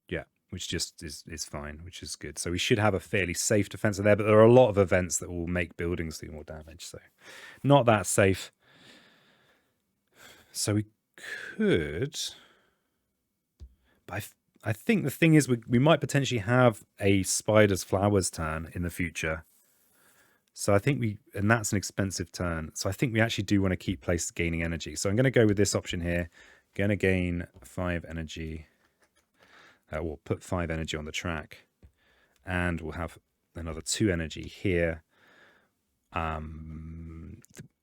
Yeah, which just is fine, which is good. So we should have a fairly safe defense in there, but there are a lot of events that will make buildings do more damage. So not that safe. So we could... But I think the thing is we might potentially have a Spider's Flowers turn in the future. So I think and that's an expensive turn. So I think we actually do want to keep places gaining energy. So I'm going to go with this option here. Going to gain 5 energy. We'll put 5 energy on the track. And we'll have another 2 energy here.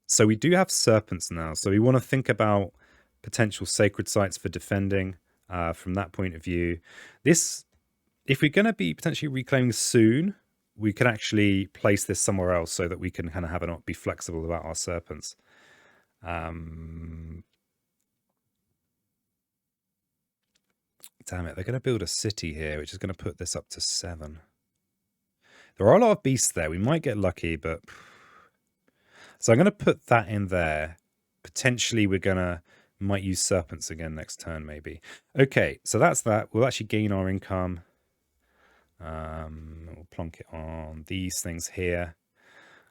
So we do have serpents now. So we want to think about potential sacred sites for defending from that point of view. This, if we're going to be potentially reclaiming soon, we could actually place this somewhere else so that we can kind of have it be flexible about our serpents. Damn it, they're going to build a city here, which is going to put this up to 7. There are a lot of beasts there. We might get lucky, but... So I'm going to put that in there. Potentially we're might use serpents again next turn, maybe. Okay, so that's that. We'll actually gain our income. We'll plonk it on these things here.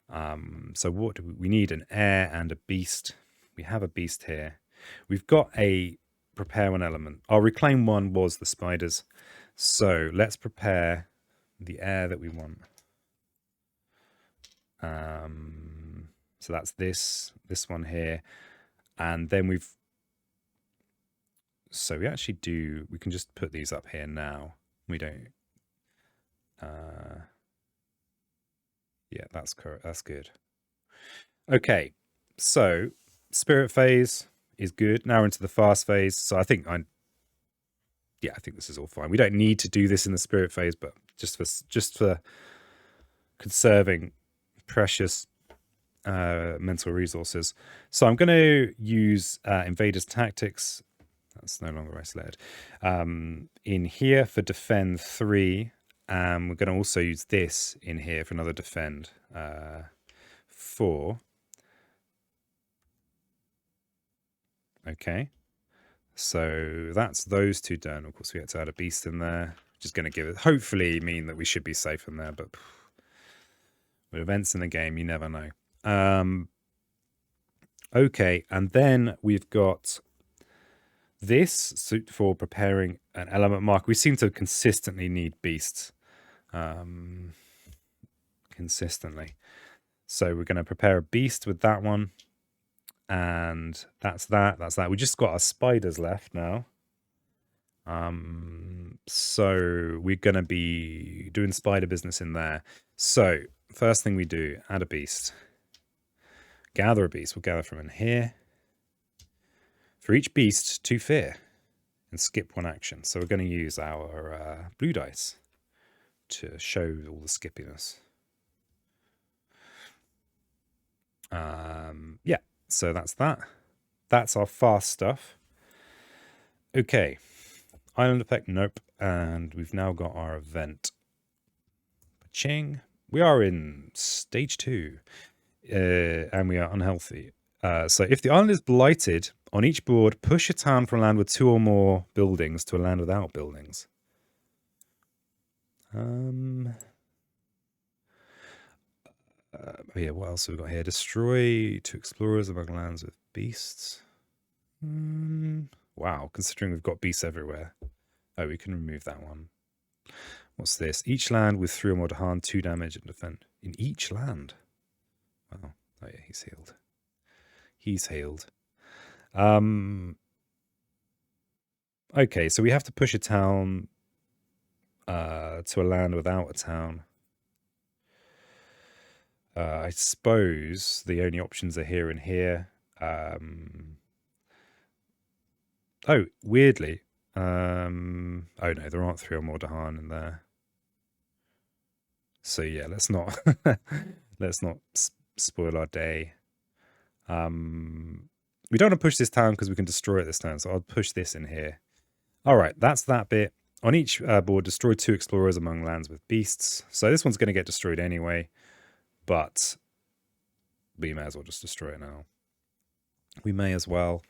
So what do we need? An heir and a beast. We have a beast here. We've got a prepare one element. Our reclaim one was the spiders. So let's prepare the heir that we want. So that's this one here. And then so we actually we can just put these up here now. We don't, yeah, that's correct. That's good. Okay, so spirit phase is good. Now we're into the fast phase. So I think I think this is all fine. We don't need to do this in the spirit phase, but just for conserving precious mental resources. So I'm going to use Invaders Tactics. That's no longer isolated. In here for defend 3. We're going to also use this in here for another defend 4. Okay. So that's those 2 done. Of course, we had to add a beast in there, which is going to give it, hopefully mean that we should be safe in there. But with events in the game, you never know. Okay, and then we've got this suit for preparing an element mark. We seem to consistently need beasts. Consistently. So we're going to prepare a beast with that one. And that's that. We just got our spiders left now. So we're going to be doing spider business in there. So first thing we do, add a beast. Gather a beast. We'll gather from in here. For each beast, 2 fear. And skip 1 action. So we're going to use our blue dice to show all the skippiness. Yeah, so that's that. That's our fast stuff. Okay. Island effect, nope. And we've now got our event. Ching. We are in stage 2. And we are unhealthy. So if the island is blighted, on each board, push a town from a land with 2 or more buildings to a land without buildings. Yeah, what else have we got here? Destroy 2 explorers among lands with beasts. Wow, considering we've got beasts everywhere. Oh, we can remove that one. What's this? Each land with 3 or more to harm, 2 damage and defend. In each land? Wow. Oh yeah, he's healed. He's healed. Okay, so we have to push a town to a land without a town. I suppose the only options are here and here. Oh, weirdly. Oh no, there aren't 3 or more Dahan in there. So yeah, let's not spoil our day. We don't want to push this town because we can destroy it this turn, so I'll push this in here. All right, that's that bit. On each board, destroy 2 explorers among lands with beasts. So this one's going to get destroyed anyway, but we may as well just destroy it now. We may as well.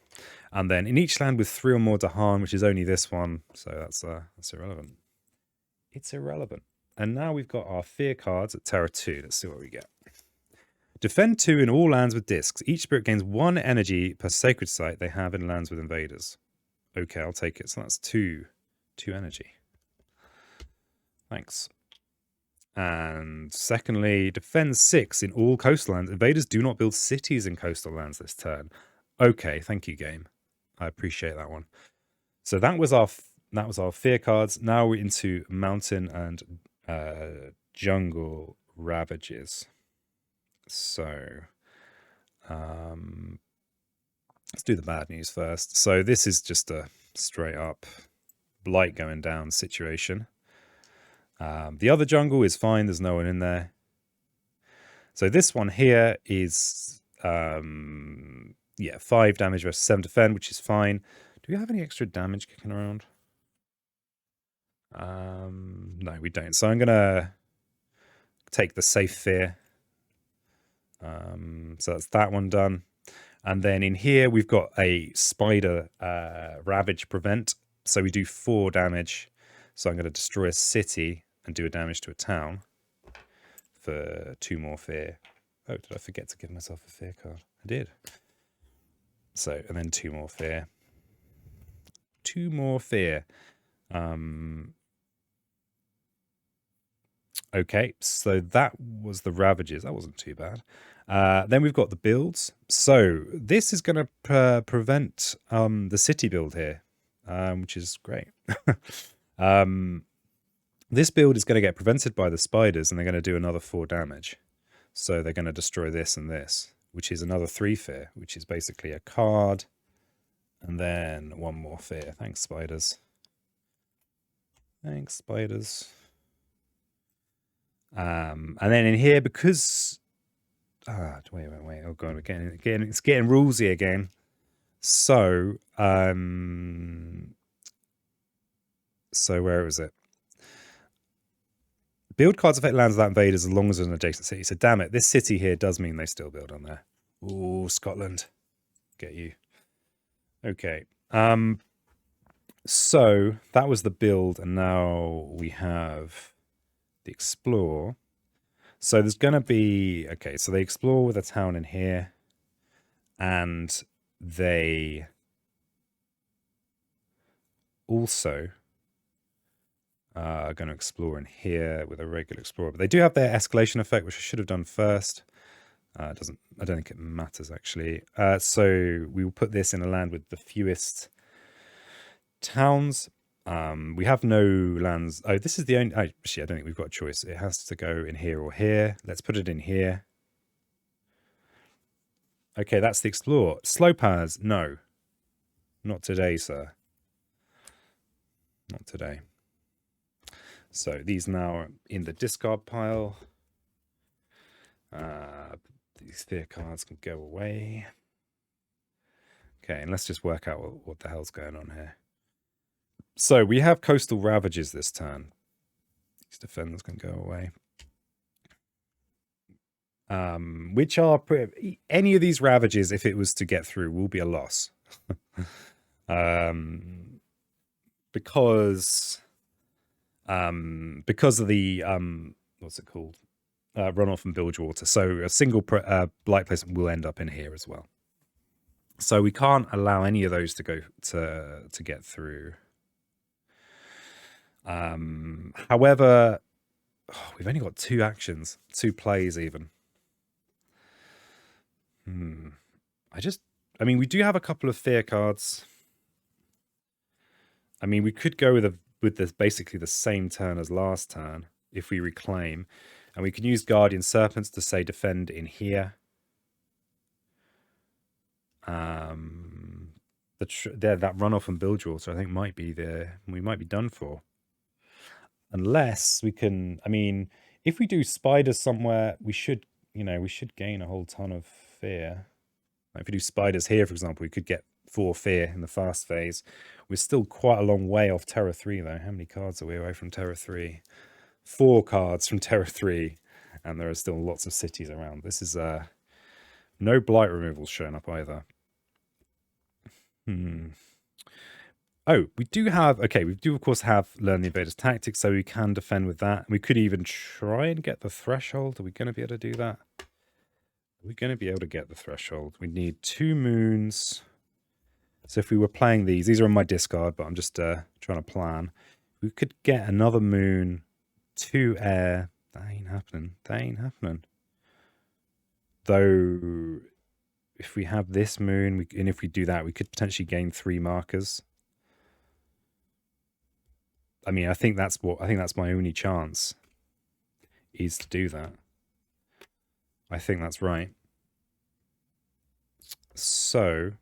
And then in each land with 3 or more Dahan, which is only this one, so that's irrelevant. It's irrelevant. And now we've got our fear cards at Terra 2. Let's see what we get. Defend 2 in all lands with discs. Each spirit gains 1 energy per sacred site they have in lands with invaders. Okay, I'll take it. So that's 2 energy. Thanks. And secondly, defend 6 in all coastal lands. Invaders do not build cities in coastal lands this turn. Okay, thank you, game. I appreciate that one. So that was our fear cards. Now we're into mountain and jungle ravages. So let's do the bad news first. So this is just a straight up blight going down situation. The other jungle is fine. There's no one in there. So this one here is, 5 damage versus 7 defend, which is fine. Do we have any extra damage kicking around? No, we don't. So I'm going to take the safe fear. So that's that one done. And then in here, we've got a spider ravage prevent. So we do 4 damage. So I'm going to destroy a city and do a damage to a town for 2 more fear. Oh, did I forget to give myself a fear card? I did. So, and then 2 more fear. 2 more fear. Okay, so that was the ravages. That wasn't too bad. Then we've got the builds. So this is going to prevent the city build here, which is great. This build is going to get prevented by the spiders, and they're going to do another 4 damage. So they're going to destroy this and this, which is another 3 fear, which is basically a card, and then 1 more fear. Thanks, spiders. Thanks, spiders. And then in here, because wait. Oh god, again, it's getting rulesy again. So, so where is it? Build cards affect lands without invaders as long as there's an adjacent city. So damn it, this city here does mean they still build on there. Ooh, Scotland. Get you. Okay. So that was the build, and now we have the explore. So there's going to be, okay, so they explore with a town in here, and they also are going to explore in here with a regular explorer. But they do have their escalation effect, which I should have done first. I don't think it matters, actually. So we will put this in a land with the fewest towns. We have no lands. Oh, this is the only... Actually, I don't think we've got a choice. It has to go in here or here. Let's put it in here. Okay, that's the explore. Slow powers, no. Not today, sir. Not today. So these now are in the discard pile. These fear cards can go away. Okay, and let's just work out what the hell's going on here. So we have coastal ravages this turn. These defenders can go away. Which are any of these ravages, if it was to get through, will be a loss. Because of the what's it called? Runoff and bilge water. So a single blight placement will end up in here as well. So we can't allow any of those to go to get through. However, we've only got 2 actions, 2 plays even. I mean, we do have a couple of fear cards. I mean, we could go with this basically the same turn as last turn if we reclaim, and we can use Guardian Serpents to say defend in here. That runoff and bilge water, I think, might be there. We might be done for. Unless we can, I mean, if we do spiders somewhere, we should gain a whole ton of fear. Like if we do spiders here, for example, we could get 4 fear in the fast phase. We're still quite a long way off Terra 3, though. How many cards are we away from Terra 3? 4 cards from Terra 3, and there are still lots of cities around. This is No blight removal's showing up either. Oh, we do have, okay, we do of course have Learn the Invader's Tactics, so we can defend with that. We could even try and get the threshold. Are we going to be able to do that? Are we going to be able to get the threshold? We need 2 moons. So if we were playing these are on my discard, but I'm just trying to plan. We could get another moon, 2 air. That ain't happening. That ain't happening. Though, if we have this moon, and if we do that, we could potentially gain 3 markers. I mean, I think that's my only chance is to do that. I think that's right. So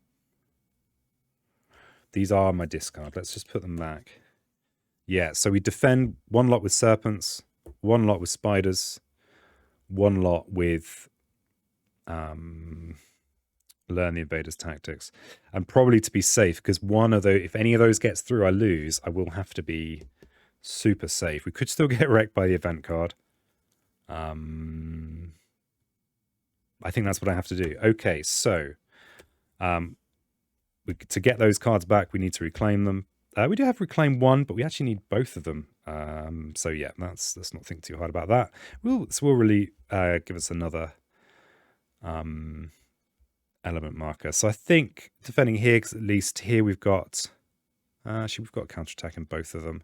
these are my discard. Let's just put them back. Yeah, so we defend 1 lot with serpents, 1 lot with spiders, 1 lot with Learn the Invader's Tactics. And probably to be safe, because if any of those gets through, I lose, I will have to be super safe. We could still get wrecked by the event card. I think that's what I have to do. Okay, so to get those cards back, we need to reclaim them. We do have reclaim 1, but we actually need both of them. So yeah, let's not think too hard about that. This will really give us another element marker. So I think defending here, because at least here we've got actually we've got counterattack in both of them.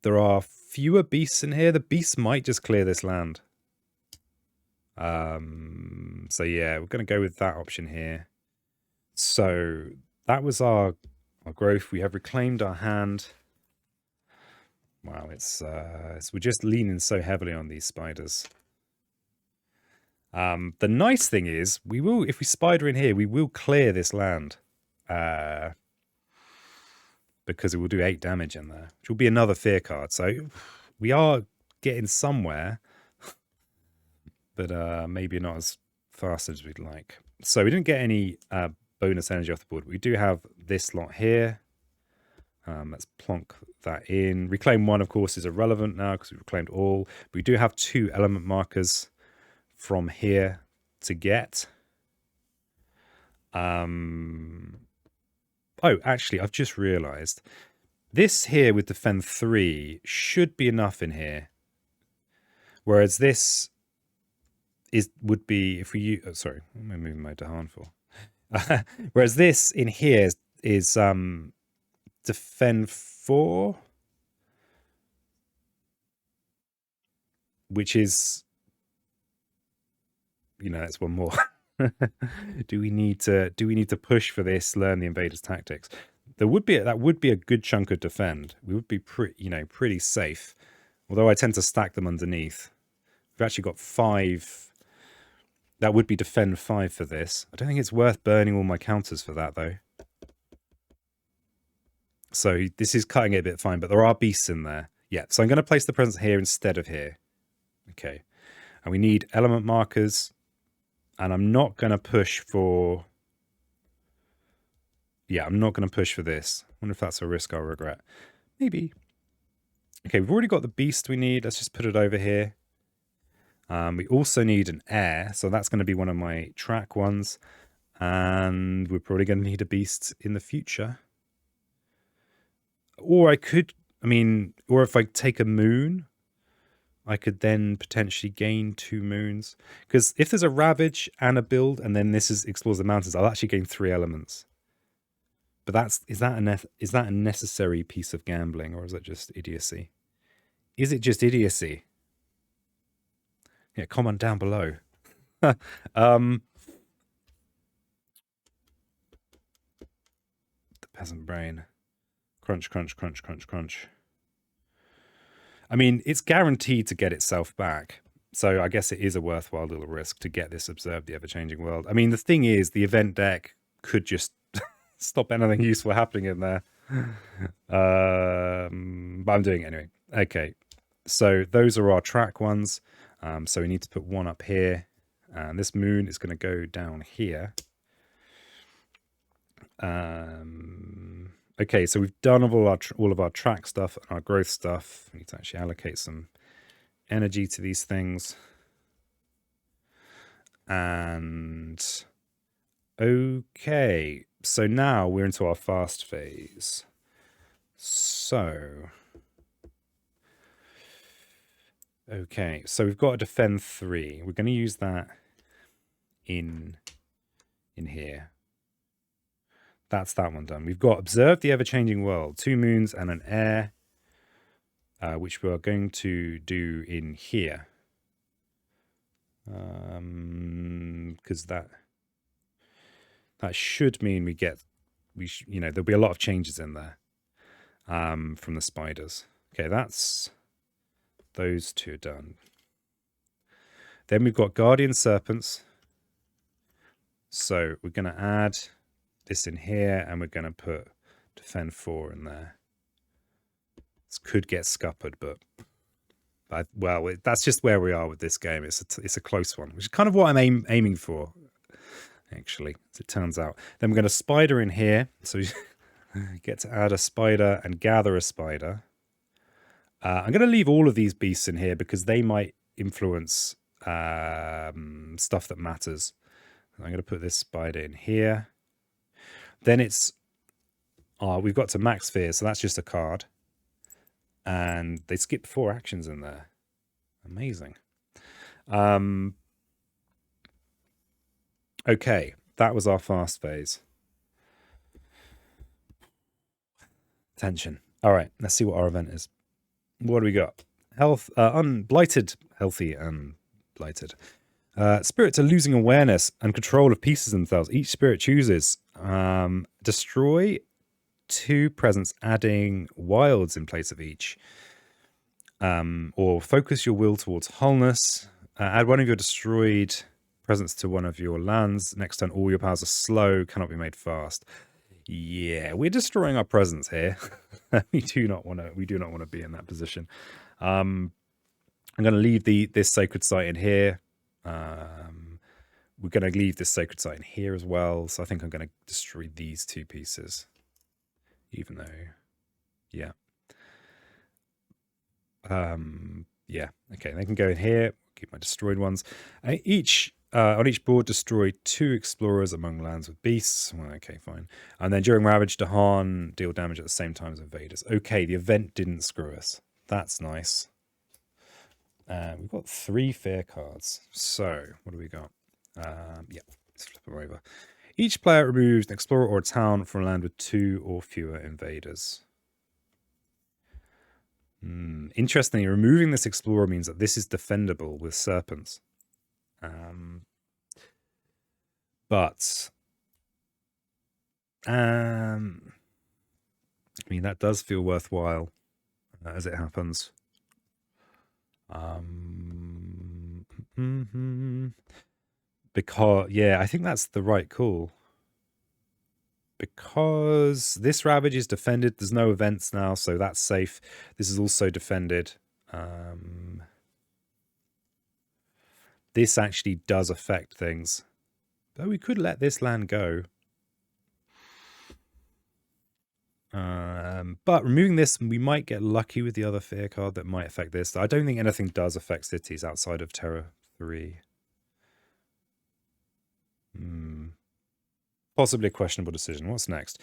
There are fewer beasts in here. The beasts might just clear this land. So yeah, we're going to go with that option here. So that was our growth. We have reclaimed our hand. Wow, we're just leaning so heavily on these spiders. The nice thing is, if we spider in here, we will clear this land. Because it will do 8 damage in there, which will be another fear card. So we are getting somewhere, but maybe not as fast as we'd like. So we didn't get any bonus energy off the board. We do have this lot here. Let's plonk that in. Reclaim 1, of course, is irrelevant now because we've reclaimed all. But we do have 2 element markers from here to get. Oh, actually, I've just realized this here with defend 3 should be enough in here. Whereas this would be if we sorry, what am I moving my Dahan for? Whereas this in here is defend 4, which is, it's 1 more. Do we need to push for this? Learn the Invader's Tactics. That would be a good chunk of defend. We would be pretty safe. Although I tend to stack them underneath. We've actually got 5. That would be defend 5 for this. I don't think it's worth burning all my counters for that though. So this is cutting it a bit fine, but there are beasts in there. Yeah, so I'm going to place the presence here instead of here. Okay, and we need element markers. And I'm not going to push for... Yeah, I'm not going to push for this. I wonder if that's a risk I'll regret. Maybe. Okay, we've already got the beast we need. Let's just put it over here. We also need an air. So that's going to be one of my track ones. And we're probably going to need a beast in the future. Or or if I take a moon... I could then potentially gain 2 moons. Because if there's a Ravage and a build, and then this explores the mountains, I'll actually gain 3 elements. But is that a necessary piece of gambling, or is it just idiocy? Is it just idiocy? Yeah, comment down below. The peasant brain. Crunch, crunch, crunch, crunch, crunch. I mean, it's guaranteed to get itself back. So I guess it is a worthwhile little risk to get this Observe the Ever-Changing World. I mean, the thing is, the event deck could just stop anything useful happening in there. But I'm doing it anyway. Okay, so those are our track ones. So we need to put 1 up here. And this moon is going to go down here. Okay, so we've done all of our track stuff and our growth stuff. We need to actually allocate some energy to these things. And okay, so now we're into our fast phase. So okay, so we've got to defend 3. We're going to use that in here. That's that one done. We've got observe the ever-changing world, 2 moons and an air, which we are going to do in here. Because that should mean there'll be a lot of changes in there from the spiders. Okay, that's those 2 done. Then we've got guardian serpents. So we're going to add this in here, and we're going to put defend 4 in there. This could get scuppered, but that's just where we are with this game. It's a close one, which is kind of what I'm aiming for, actually, as it turns out. Then we're going to spider in here, so you get to add a spider and gather a spider. I'm going to leave all of these beasts in here because they might influence stuff that matters. I'm going to put this spider in here. Then we've got to max fear, so that's just a card. And they skip 4 actions in there. Amazing. Okay, that was our fast phase. Tension. All right, let's see what our event is. What do we got? Health, unblighted, healthy, and blighted. Spirits are losing awareness and control of pieces themselves. Each spirit chooses. Destroy 2 presents, adding wilds in place of each. Or focus your will towards wholeness. Add one of your destroyed presents to one of your lands. Next turn, all your powers are slow, cannot be made fast. Yeah, we're destroying our presents here. We do not want to be in that position. I'm going to leave this sacred site in here. We're going to leave this sacred site in here as well. So I think I'm going to destroy these 2 pieces. Even though, yeah. Yeah, okay, they can go in here. Keep my destroyed ones. On each board, destroy 2 explorers among lands with beasts. Well, okay, fine. And then during Ravage, Dahan, deal damage at the same time as invaders. Okay, the event didn't screw us. That's nice. We've got 3 fear cards. So, what do we got? Yeah, let's flip them over. Each player removes an explorer or a town from a land with 2 or fewer invaders. Interestingly, removing this explorer means that this is defendable with serpents. But I mean, that does feel worthwhile as it happens. Because, yeah, I think that's the right call. Because this Ravage is defended, there's no events now, so that's safe. This is also defended. This actually does affect things. Though we could let this land go. But removing this, we might get lucky with the other fear card that might affect this. I don't think anything does affect cities outside of Terra 3. Possibly a questionable decision. What's next?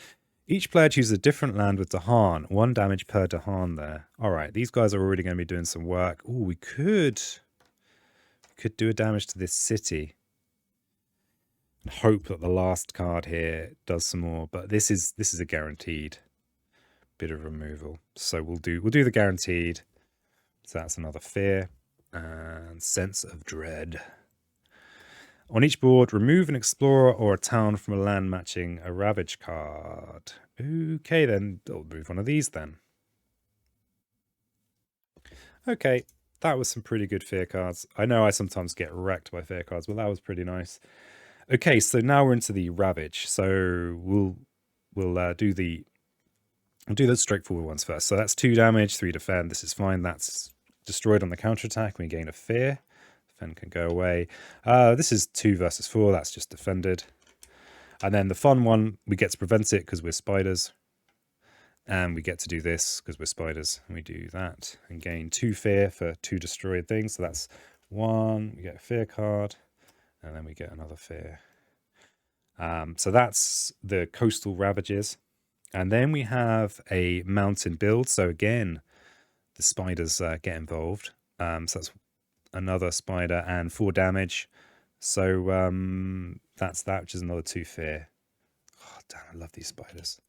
Each player chooses a different land with Dahan. 1 damage per Dahan there. Alright, these guys are already going to be doing some work. Ooh, we could do a damage to this city. And hope that the last card here does some more. But this is a guaranteed bit of removal. So we'll do the guaranteed. So that's another fear. And sense of dread. On each board, remove an explorer or a town from a land matching a Ravage card. Okay, then. I'll move one of these then. Okay, that was some pretty good fear cards. I know I sometimes get wrecked by fear cards, but that was pretty nice. Okay, so now we're into the Ravage. So we'll do the straightforward ones first. So that's 2 damage, 3 defend. This is fine. That's destroyed on the counterattack. We gain a fear. Defend can go away. This is 2 versus 4. That's just defended. And then the fun one, we get to prevent it because we're spiders. And we get to do this because we're spiders. And we do that and gain 2 fear for 2 destroyed things. So that's 1. We get a fear card. And then we get another fear. So that's the coastal ravages. And then we have a mountain build. So again, the spiders get involved. So that's another spider and 4 damage. So that's that, which is another 2 fear. Oh, damn, I love these spiders.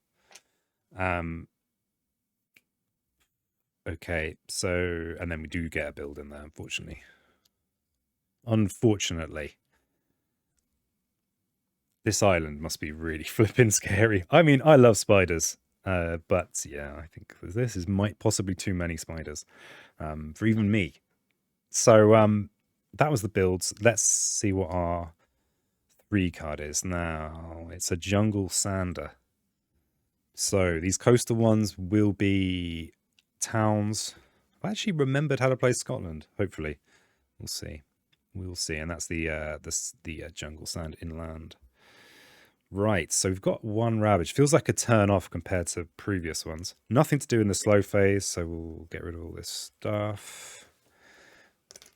Okay, so, and then we do get a build in there, unfortunately. Unfortunately. This island must be really flipping scary. I mean, I love spiders. But yeah, I think this is possibly too many spiders for even me. So that was the builds. Let's see what our 3 card is now. It's a jungle sander. So these coastal ones will be towns. I actually remembered how to play Scotland. Hopefully, we'll see. We'll see. And that's the jungle sand inland. Right, so we've got 1 ravage. Feels like a turn off compared to previous ones. Nothing to do in the slow phase, so we'll get rid of all this stuff.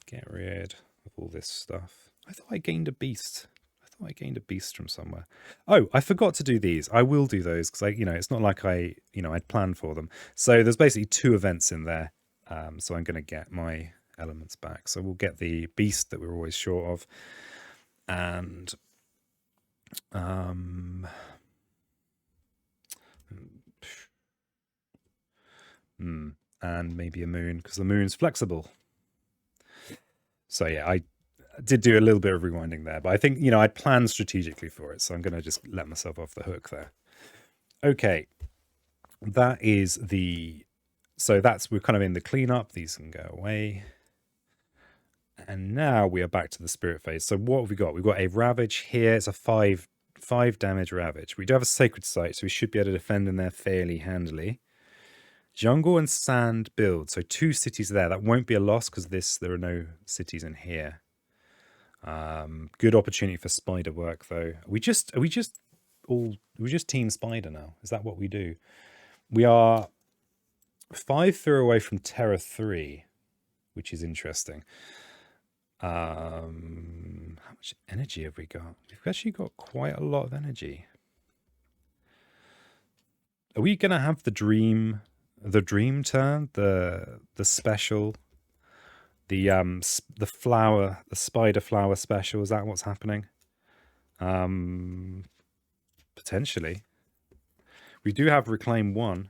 Get rid of all this stuff. I thought I gained a beast. I thought I gained a beast from somewhere. Oh, I forgot to do these. I will do those because it's not like I'd planned for them. So there's basically 2 events in there. So I'm going to get my elements back. So we'll get the beast that we're always short of, and and maybe a moon because the moon's flexible. So yeah, I did do a little bit of rewinding there, but I think I'd planned strategically for it, so I'm going to just let myself off the hook there. Okay, that is we're kind of in the cleanup. These can go away. And now we are back to the spirit phase. So what have we got? We've got a ravage here. It's a 5 damage ravage. We do have a sacred site, so we should be able to defend in there fairly handily. Jungle and sand build. So 2 cities there. That won't be a loss because there are no cities in here. Good opportunity for spider work though. Are we just team spider now? Is that what we do? We are 5 fear away from Terra 3, which is interesting. How much energy have we got? We've actually got quite a lot of energy. Are we gonna have the dream turn, the special, the spider flower special? Is that what's happening? Potentially. We do have reclaim 1.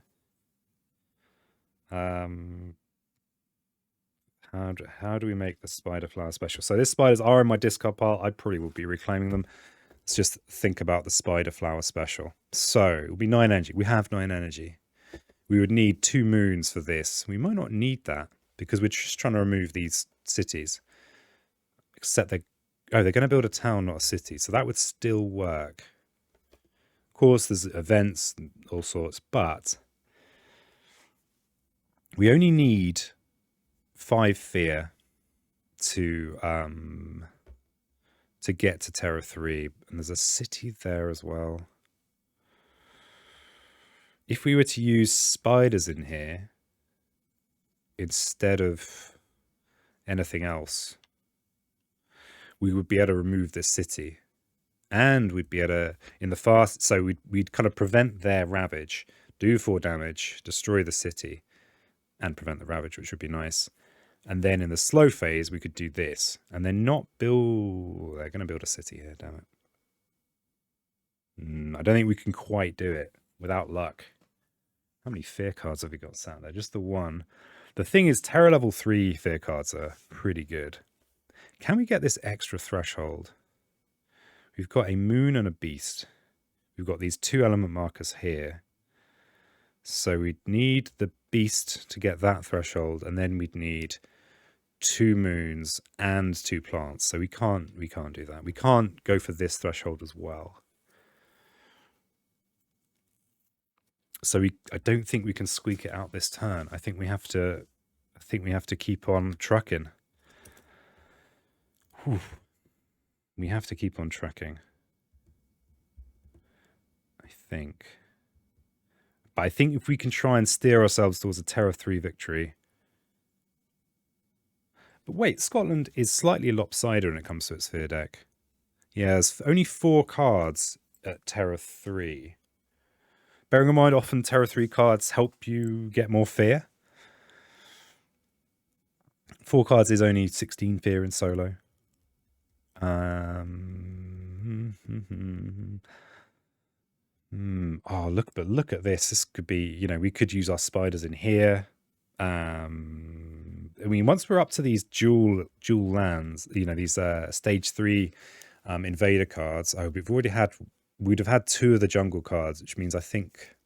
How do we make the spider flower special? So these spiders are in my discard pile. I probably will be reclaiming them. Let's just think about the spider flower special. So it will be 9 energy. We have 9 energy. We would need 2 moons for this. We might not need that because we're just trying to remove these cities. Except they're going to build a town, not a city. So that would still work. Of course, there's events and all sorts, but we only need 5 fear to get to Terra 3, and there's a city there as well. If we were to use spiders in here instead of anything else, we would be able to remove this city, and we'd be able to so we'd kind of prevent their ravage, do 4 damage, destroy the city, and prevent the ravage, which would be nice. And then in the slow phase, we could do this. And then not build... They're going to build a city here, damn it. I don't think we can quite do it without luck. How many fear cards have we got sat there? Just the 1. The thing is, Terra level 3 fear cards are pretty good. Can we get this extra threshold? We've got a moon and a beast. We've got these 2 element markers here. So we'd need the beast to get that threshold, and then we'd need 2 moons and 2 plants. So we can't do that. We can't go for this threshold as well. So I don't think we can squeak it out this turn. I think we have to keep on trucking. Whew. We have to keep on trucking. I think. But I think if we can try and steer ourselves towards a Terra 3 victory. But wait, Scotland is slightly lopsided when it comes to its fear deck. Yeah, there's only 4 cards at Terra 3. Bearing in mind, often Terra 3 cards help you get more fear. 4 cards is only 16 fear in solo. Oh, look at this. This could be, you know, we could use our spiders in here. I mean, once we're up to these dual lands, you know, these stage 3 invader cards, we'd have had 2 of the jungle cards, which means I think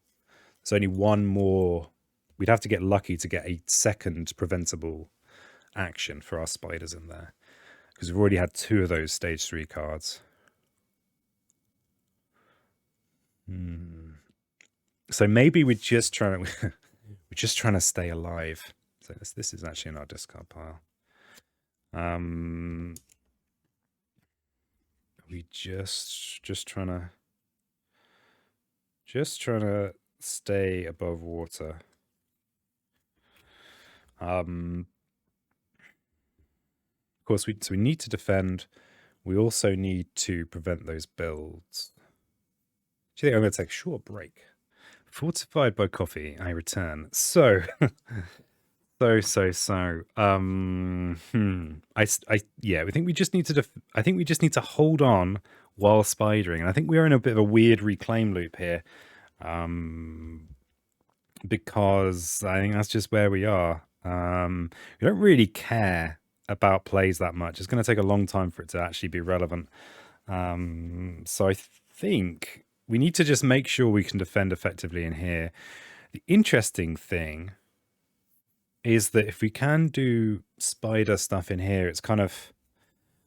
there's only 1 more. We'd have to get lucky to get a second preventable action for our spiders in there, because we've already had 2 of those stage 3 cards. So maybe we're just trying to stay alive. So this is actually in our discard pile. We just trying to stay above water. Of course, we need to defend. We also need to prevent those builds. Do you think I'm going to take a short break? Fortified by coffee, I return. So, yeah, we think we just need to. I think we just need to hold on while spidering, and I think we're in a bit of a weird reclaim loop here, because I think that's just where we are. We don't really care about plays that much. It's going to take a long time for it to actually be relevant. So I think we need to just make sure we can defend effectively in here. The interesting thing is that if we can do spider stuff in here, it's kind of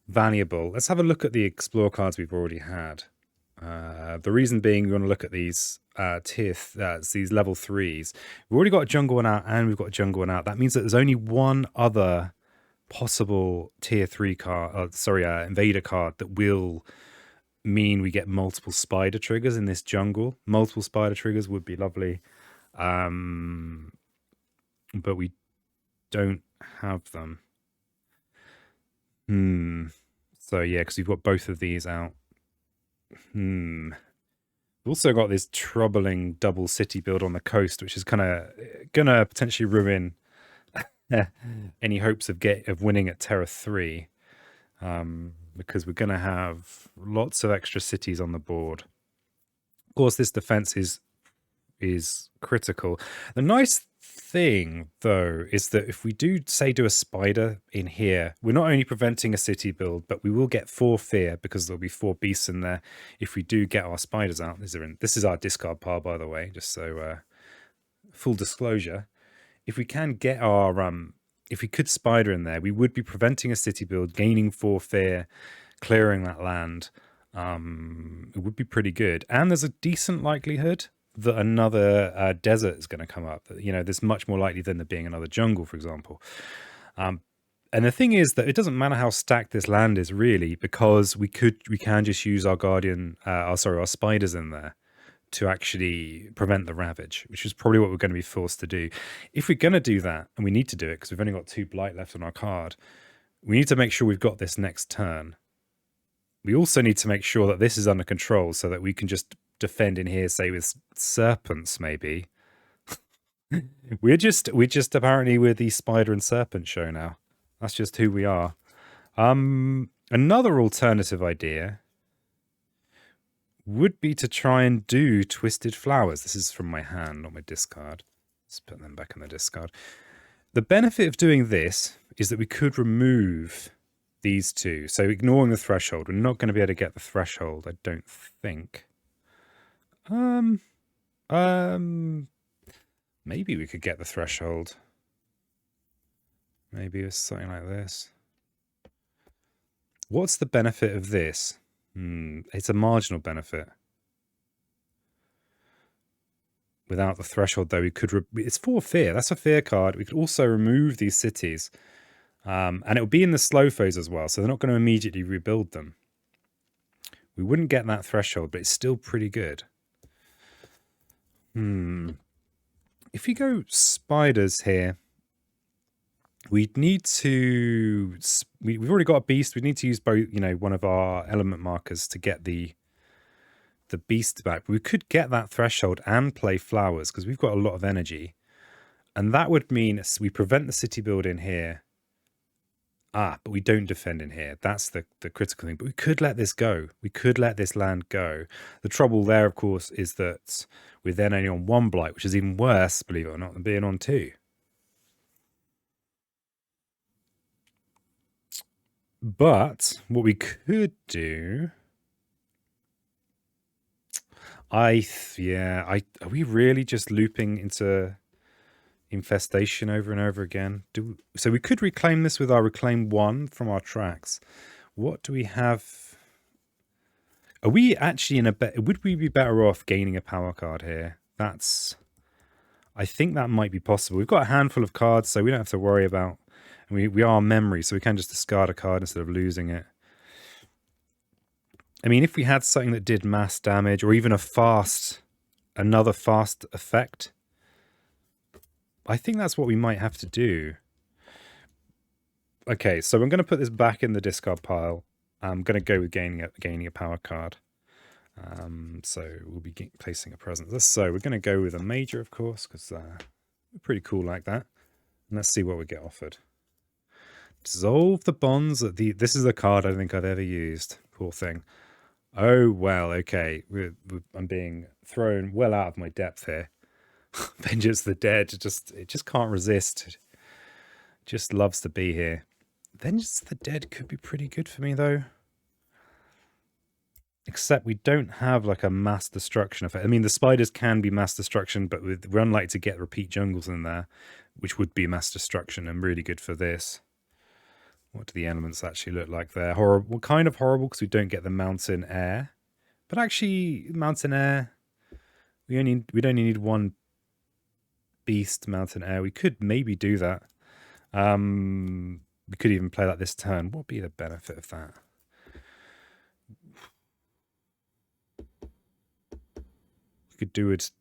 valuable. Let's have a look at the explore cards we've already had. The reason being, we want to look at these these level 3s. We've already got a jungle one out, and we've got a jungle one out. That means that there's only one other possible tier 3 card, invader card that will mean we get multiple spider triggers in this jungle. Multiple spider triggers would be lovely, but we don't have them. So yeah, because we've got both of these out. We've also got this troubling double city build on the coast, which is kind of gonna potentially ruin any hopes of winning at Terra 3, because we're gonna have lots of extra cities on the board. Of course, this defense is critical. The nice thing, though, is that if we do a spider in here, we're not only preventing a city build, but we will get 4 fear, because there'll be 4 beasts in there if we do get our spiders out. This is our discard pile, by the way, just so full disclosure. If we can get our if we could spider in there, we would be preventing a city build, gaining 4 fear, clearing that land. It would be pretty good, and there's a decent likelihood that another desert is going to come up. You know, there's much more likely than there being another jungle, for example. And the thing is that it doesn't matter how stacked this land is, really, because we can just use our our spiders in there to actually prevent the ravage, which is probably what we're going to be forced to do. If we're going to do that, and we need to do it because we've only got 2 blight left on our card, we need to make sure we've got this next turn. We also need to make sure that this is under control so that we can just defend in here, say with serpents, maybe. we're just apparently we're the spider and serpent show now. That's just who we are. Another alternative idea would be to try and do twisted flowers. This is from my hand, not my discard. Let's put them back in the discard. The benefit of doing this is that we could remove these 2. So ignoring the threshold, we're not going to be able to get the threshold, I don't think. Maybe we could get the threshold. Maybe it's something like this. What's the benefit of this? It's a marginal benefit. Without the threshold, though, we could... it's 4 fear. That's a fear card. We could also remove these cities. And it will be in the slow phase as well, so they're not going to immediately rebuild them. We wouldn't get that threshold, but it's still pretty good. If you go spiders here, we'd need to... We've already got a beast. We need to use both, one of our element markers to get the beast back. We could get that threshold and play flowers because we've got a lot of energy. And that would mean we prevent the city building here. But we don't defend in here. That's the critical thing. But we could let this go. We could let this land go. The trouble there, of course, is that we're then only on 1 blight, which is even worse, believe it or not, than being on 2. But what we could do... are we really just looping into infestation over and over again? So we could reclaim this with our reclaim 1 from our tracks. What do we have? Are we actually in a would we be better off gaining a power card here? I think that might be possible. We've got a handful of cards, so we don't have to worry about, and we are memory, so we can just discard a card instead of losing it. I mean, if we had something that did mass damage, or even another fast effect, I think that's what we might have to do. Okay, so I'm going to put this back in the discard pile. I'm going to go with gaining a power card. So we'll be placing a presence. So we're going to go with a major, of course, because we're pretty cool like that. And let's see what we get offered. Dissolve the bonds. This is a card I don't think I've ever used. Poor thing. Oh, well, okay. I'm being thrown well out of my depth here. Vengeance of the Dead, it just can't resist. Just loves to be here. Vengeance of the Dead could be pretty good for me, though. Except we don't have like a mass destruction effect. I mean, the spiders can be mass destruction, but we're unlikely to get repeat jungles in there, which would be mass destruction and really good for this. What do the elements actually look like there? Horrible, well, kind of horrible because we don't get the mountain air. But actually, mountain air, we'd only need 1 beast mountain air. We could maybe do that. We could even play that this turn. What would be the benefit of that? We could do it.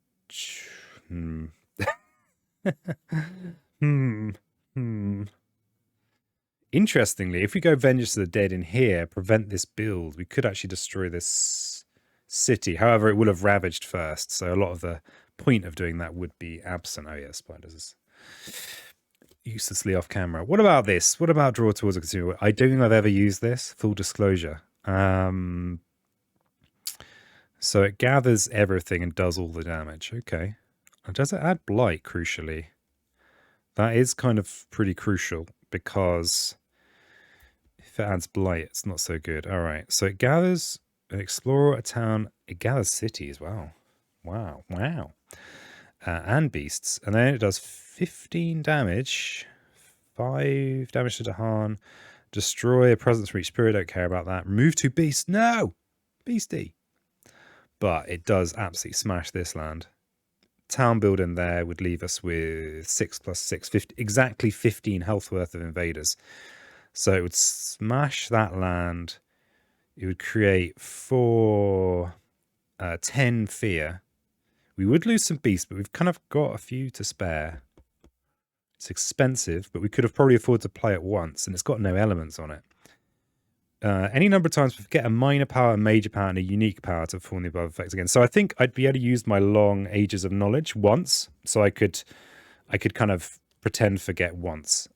Interestingly, if we go Vengeance of the Dead in here, prevent this build, we could actually destroy this city. However, it would have ravaged first, so a lot of the point of doing that would be absent. Oh yeah, spiders is uselessly off camera. What about this? What about draw towards a consumer? I don't think I've ever used this, full disclosure. So it gathers everything and does all the damage. Okay. And does it add blight, crucially? That is kind of pretty crucial, because if it adds blight, it's not so good. All right. So it gathers an explorer, a town. It gathers cities. Wow. Wow. Wow. And beasts. And then it does 15 damage. 5 damage to Dahan. Destroy a presence from each spirit. Don't care about that. Remove 2 beasts. No! Beastie. But it does absolutely smash this land. Town building there would leave us with 6 plus 6, 50, exactly 15 health worth of invaders. So it would smash that land. It would create 10 fear. We would lose some beasts, but we've kind of got a few to spare. It's expensive, but we could have probably afforded to play it once, and it's got no elements on it. Any number of times we get a minor power, a major power, and a unique power to perform the above effects again. So I think I'd be able to use my long Ages of Knowledge once, so I could kind of pretend forget once.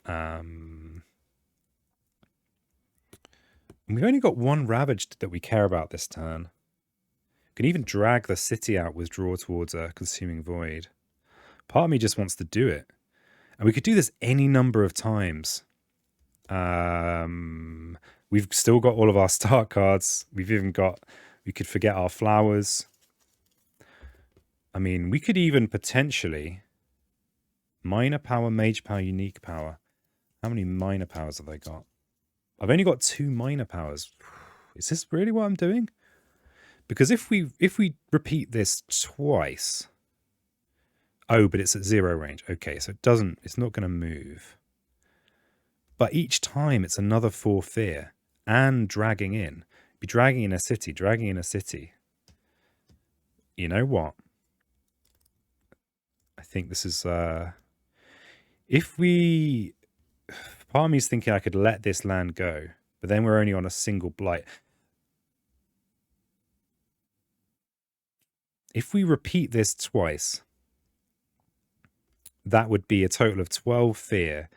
We've only got 1 ravaged that we care about this turn. We can even drag the city out with draw towards a consuming void. Part of me just wants to do it. And we could do this any number of times. We've still got all of our start cards. We could forget our flowers. I mean, we could even potentially minor power, major power, unique power. How many minor powers have I got? I've only got 2 minor powers. Is this really what I'm doing? Because if we repeat this twice... Oh, but it's at 0 range. Okay, so it's not going to move. But each time it's another 4 fear and dragging in. Be dragging in a city, dragging in a city. You know what? I think this is... if we part of me is thinking I could let this land go, but then we're only on a single blight. If we repeat this twice, that would be a total of 12 fear,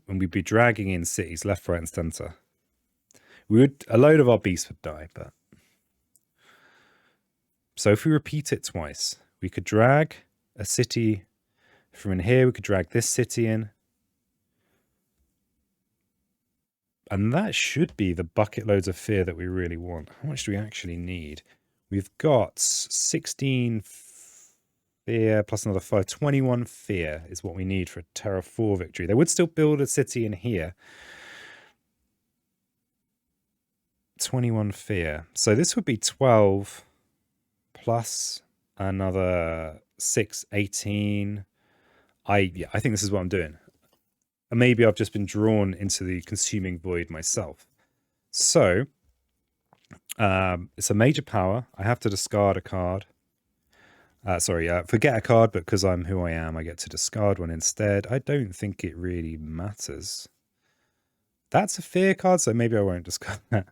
and we'd be dragging in cities left, right, and center. A load of our beasts would die, but so if we repeat it twice, we could drag a city from in here. We could drag this city in, and that should be the bucket loads of fear that we really want. How much do we actually need? We've got 16 fear plus another 5. 21 fear is what we need for a Terra 4 victory. They would still build a city in here. 21 fear. So this would be 12 plus another 6, 18. I think this is what I'm doing. And maybe I've just been drawn into the consuming void myself. So it's a major power. I have to discard a card. Forget a card, but because I'm who I am, I get to discard one instead. I don't think it really matters. That's a fear card, so maybe I won't discard that.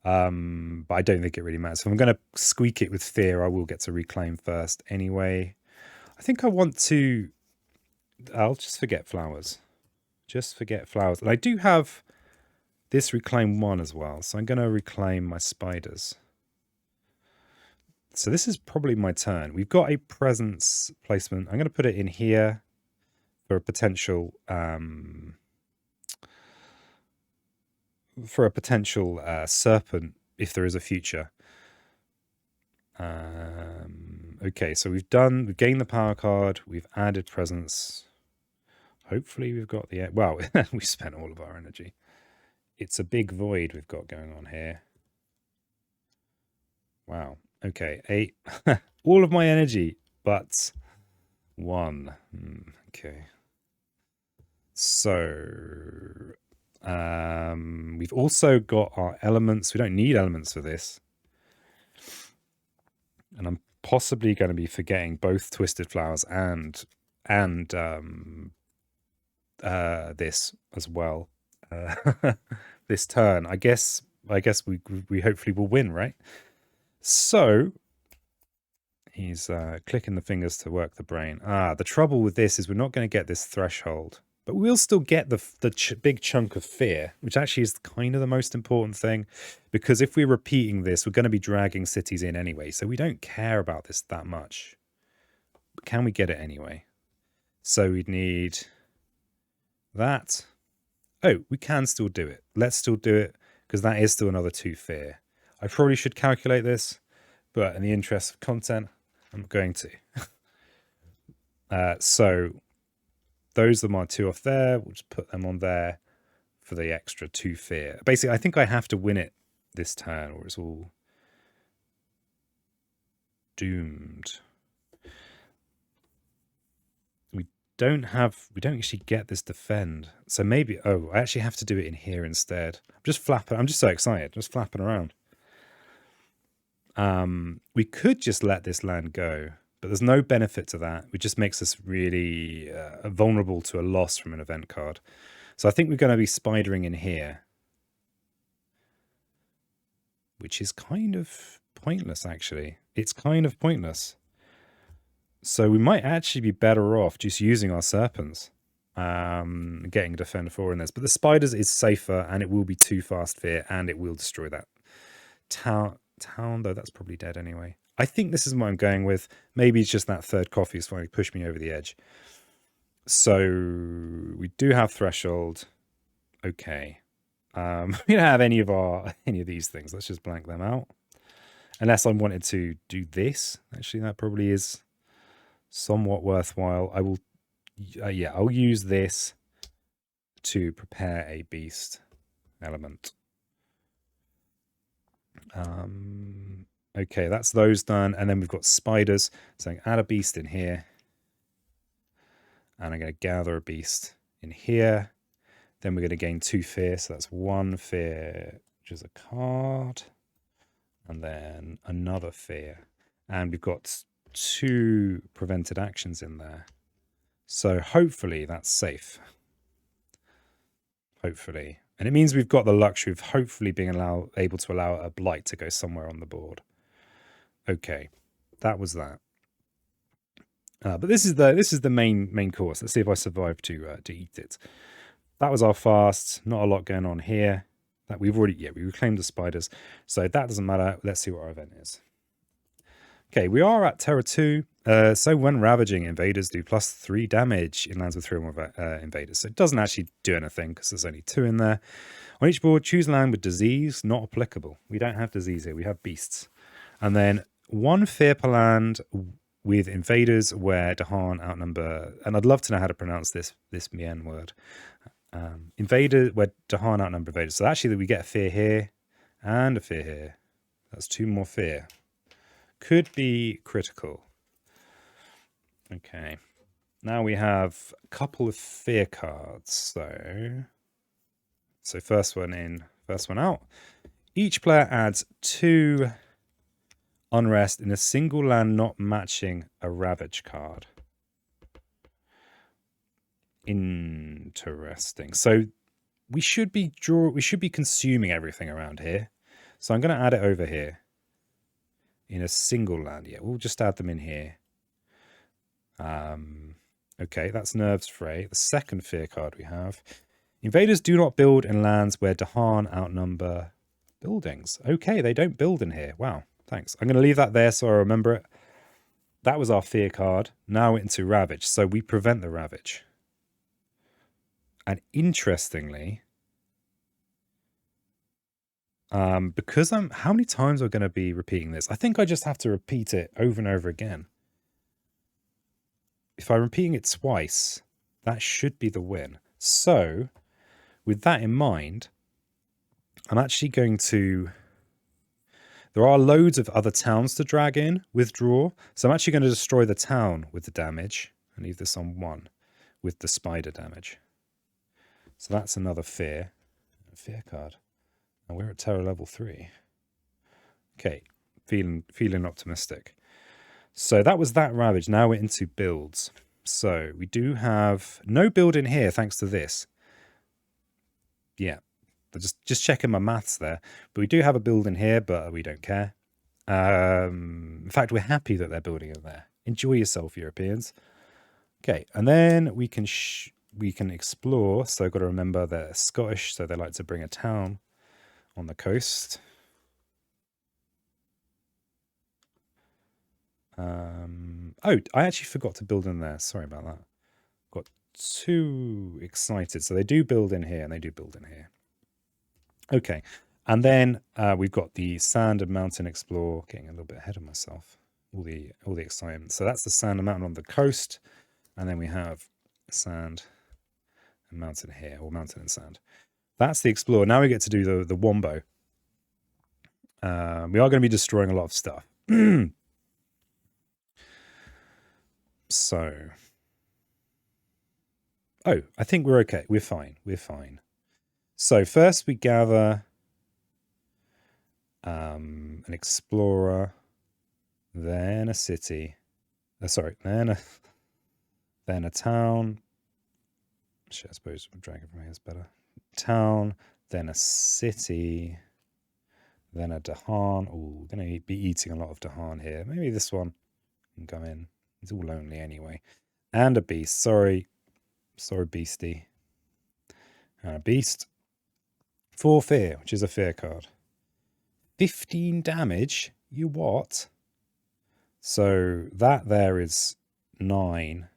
But I don't think it really matters. If I'm going to squeak it with fear, I will get to reclaim first anyway. I think I want to... I'll just forget flowers. Just forget flowers. And I do have this reclaim 1 as well, so I'm going to reclaim my spiders. So this is probably my turn. We've got a presence placement. I'm going to put it in here for a potential serpent if there is a future. Okay, so we've gained the power card. We've added presence. Hopefully we've got the... Well, we spent all of our energy. It's a big void we've got going on here. Wow. Okay, 8. All of my energy, but 1. Okay. So, we've also got our elements. We don't need elements for this. And I'm possibly going to be forgetting both Twisted Flowers and this as well. This turn. I guess we hopefully will win, right? So he's clicking the fingers to work the brain. The trouble with this is we're not going to get this threshold, but we'll still get the big chunk of fear, which actually is kind of the most important thing, because if we're repeating this, we're going to be dragging cities in anyway, so we don't care about this that much. But can we get it anyway? So we'd need that. Oh, we can still do it. Let's still do it, because that is still another 2 fear. I probably should calculate this, but in the interest of content, I'm not going to. So those are my 2 off there. We'll just put them on there for the extra 2 fear. Basically, I think I have to win it this turn, or it's all doomed. We don't actually get this defend. So maybe, I actually have to do it in here instead. I'm just flapping. I'm just so excited, just flapping around. We could just let this land go, but there's no benefit to that. It just makes us really vulnerable to a loss from an event card. So I think we're going to be spidering in here, which is kind of pointless, actually. It's kind of pointless. So we might actually be better off just using our serpents, getting a defend 4 in this. But the spiders is safer, and it will be 2 fast fear, and it will destroy that town, though that's probably dead anyway. I think this is what I'm going with. Maybe it's just that third coffee is finally pushed me over the edge. So we do have threshold. Okay. We don't have any of these things. Let's just blank them out. Unless I wanted to do this. Actually, that probably is somewhat worthwhile. I will, I'll use this to prepare a beast element. Okay, that's those done, and then we've got spiders. So I can add a beast in here, and I'm going to gather a beast in here. Then we're going to gain 2 fear, so that's 1 fear, which is a card, and then another fear, and we've got 2 prevented actions in there. So hopefully that's safe. hopefully. And it means we've got the luxury of hopefully being able to allow a blight to go somewhere on the board. Okay, that was that. But this is the main course. Let's see if I survive to eat it. That was our fast. Not a lot going on here. That we reclaimed the spiders, so that doesn't matter. Let's see what our event is. Okay, we are at Terra 2. So when ravaging, invaders do +3 damage in lands with 3 or more invaders. So it doesn't actually do anything because there's only 2 in there. On each board, choose land with disease. Not applicable. We don't have disease here. We have beasts. And then 1 fear per land with invaders where Dahan outnumber. And I'd love to know how to pronounce this Mien word. Invader where Dahan outnumber invaders. So actually we get a fear here and a fear here. That's 2 more fear. Could be critical. Okay. Now we have a couple of fear cards. So first one in, first one out. Each player adds 2 unrest in a single land not matching a ravage card. Interesting. So we should be consuming everything around here. So I'm going to add it over here in a single land. Yeah, we'll just add them in here. Okay, that's Nerves Fray. The second fear card we have. Invaders do not build in lands where Dahan outnumber buildings. Okay, they don't build in here. Wow, thanks. I'm going to leave that there so I remember it. That was our fear card. Now into Ravage. So we prevent the Ravage. And interestingly, because how many times am I going to be repeating this? I think I just have to repeat it over and over again. If I'm repeating it twice, that should be the win. So, with that in mind, I'm actually going to... There are loads of other towns to drag in, withdraw. So I'm actually going to destroy the town with the damage and leave this on 1 with the spider damage. So that's another fear. Fear card. And we're at terror level 3. Okay, feeling optimistic. So that was that Ravage. Now we're into builds. So we do have no build in here thanks to this. Yeah, just checking my maths there. But we do have a build in here, but we don't care. In fact, we're happy that they're building in there. Enjoy yourself, Europeans. Okay, and then we can explore. So I've got to remember they're Scottish, so they like to bring a town on the coast. Oh, I actually forgot to build in there. Sorry about that. Got too excited. So they do build in here and they do build in here. Okay. And then we've got the Sand and Mountain Explore. Getting a little bit ahead of myself. All the excitement. So that's the Sand and Mountain on the coast. And then we have Sand and Mountain here, or Mountain and Sand. That's the Explore. Now we get to do the Wombo. We are going to be destroying a lot of stuff. So, oh, I think we're okay. We're fine. We're fine. So first we gather an explorer, then a city. Then a town. Actually, I suppose dragon from here is better. Town, then a city, then a Dahan. Oh, going to be eating a lot of Dahan here. Maybe this one can go in. He's all lonely anyway. And a beast. Sorry, beastie. And a beast. 4 fear, which is a fear card. 15 damage? You what? So that there is 9,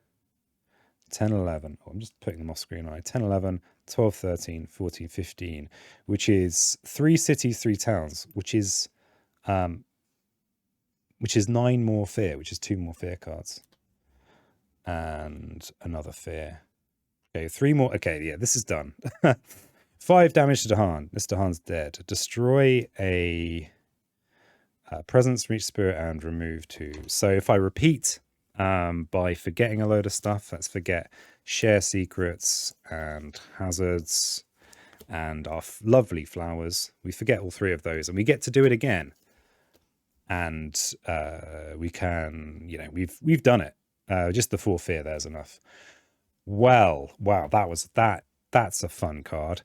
10, 11. Oh, I'm just putting them off screen. Right? 10, 11, 12, 13, 14, 15, which is 3 cities, 3 towns, which is 9 more fear, which is 2 more fear cards. And another fear. Okay, 3 more. Okay, yeah, this is done. 5 damage to Dahan. This Dahan's dead. Destroy a presence from each spirit and remove 2. So if I repeat by forgetting a load of stuff, let's forget share secrets and hazards and our lovely flowers. We forget all 3 of those and we get to do it again. And we can, we've done it. Just the 4 fear there's enough. Well, wow, that That's a fun card.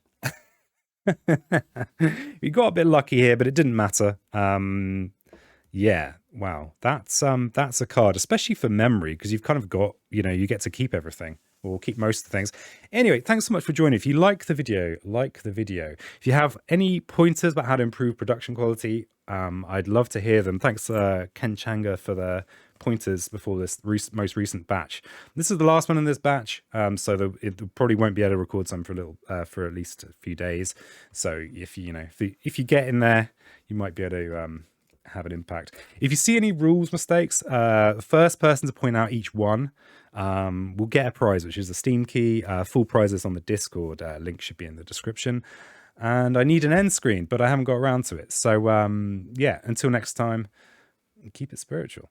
We got a bit lucky here, but it didn't matter. Yeah, wow, that's a card, especially for memory, because you've kind of got, you get to keep everything, or keep most of the things. Anyway, thanks so much for joining. If you like the video, like the video. If you have any pointers about how to improve production quality, I'd love to hear them. Thanks, Ken Changa, for the pointers before this most recent batch. This is the last one in this batch, so it probably won't be able to record some for at least a few days. So if if you get in there, you might be able to have an impact. If you see any rules mistakes, the first person to point out each one will get a prize, which is a Steam key. Full prizes on the Discord. Link should be in the description. And I need an end screen, but I haven't got around to it. So yeah, until next time, keep it spiritual.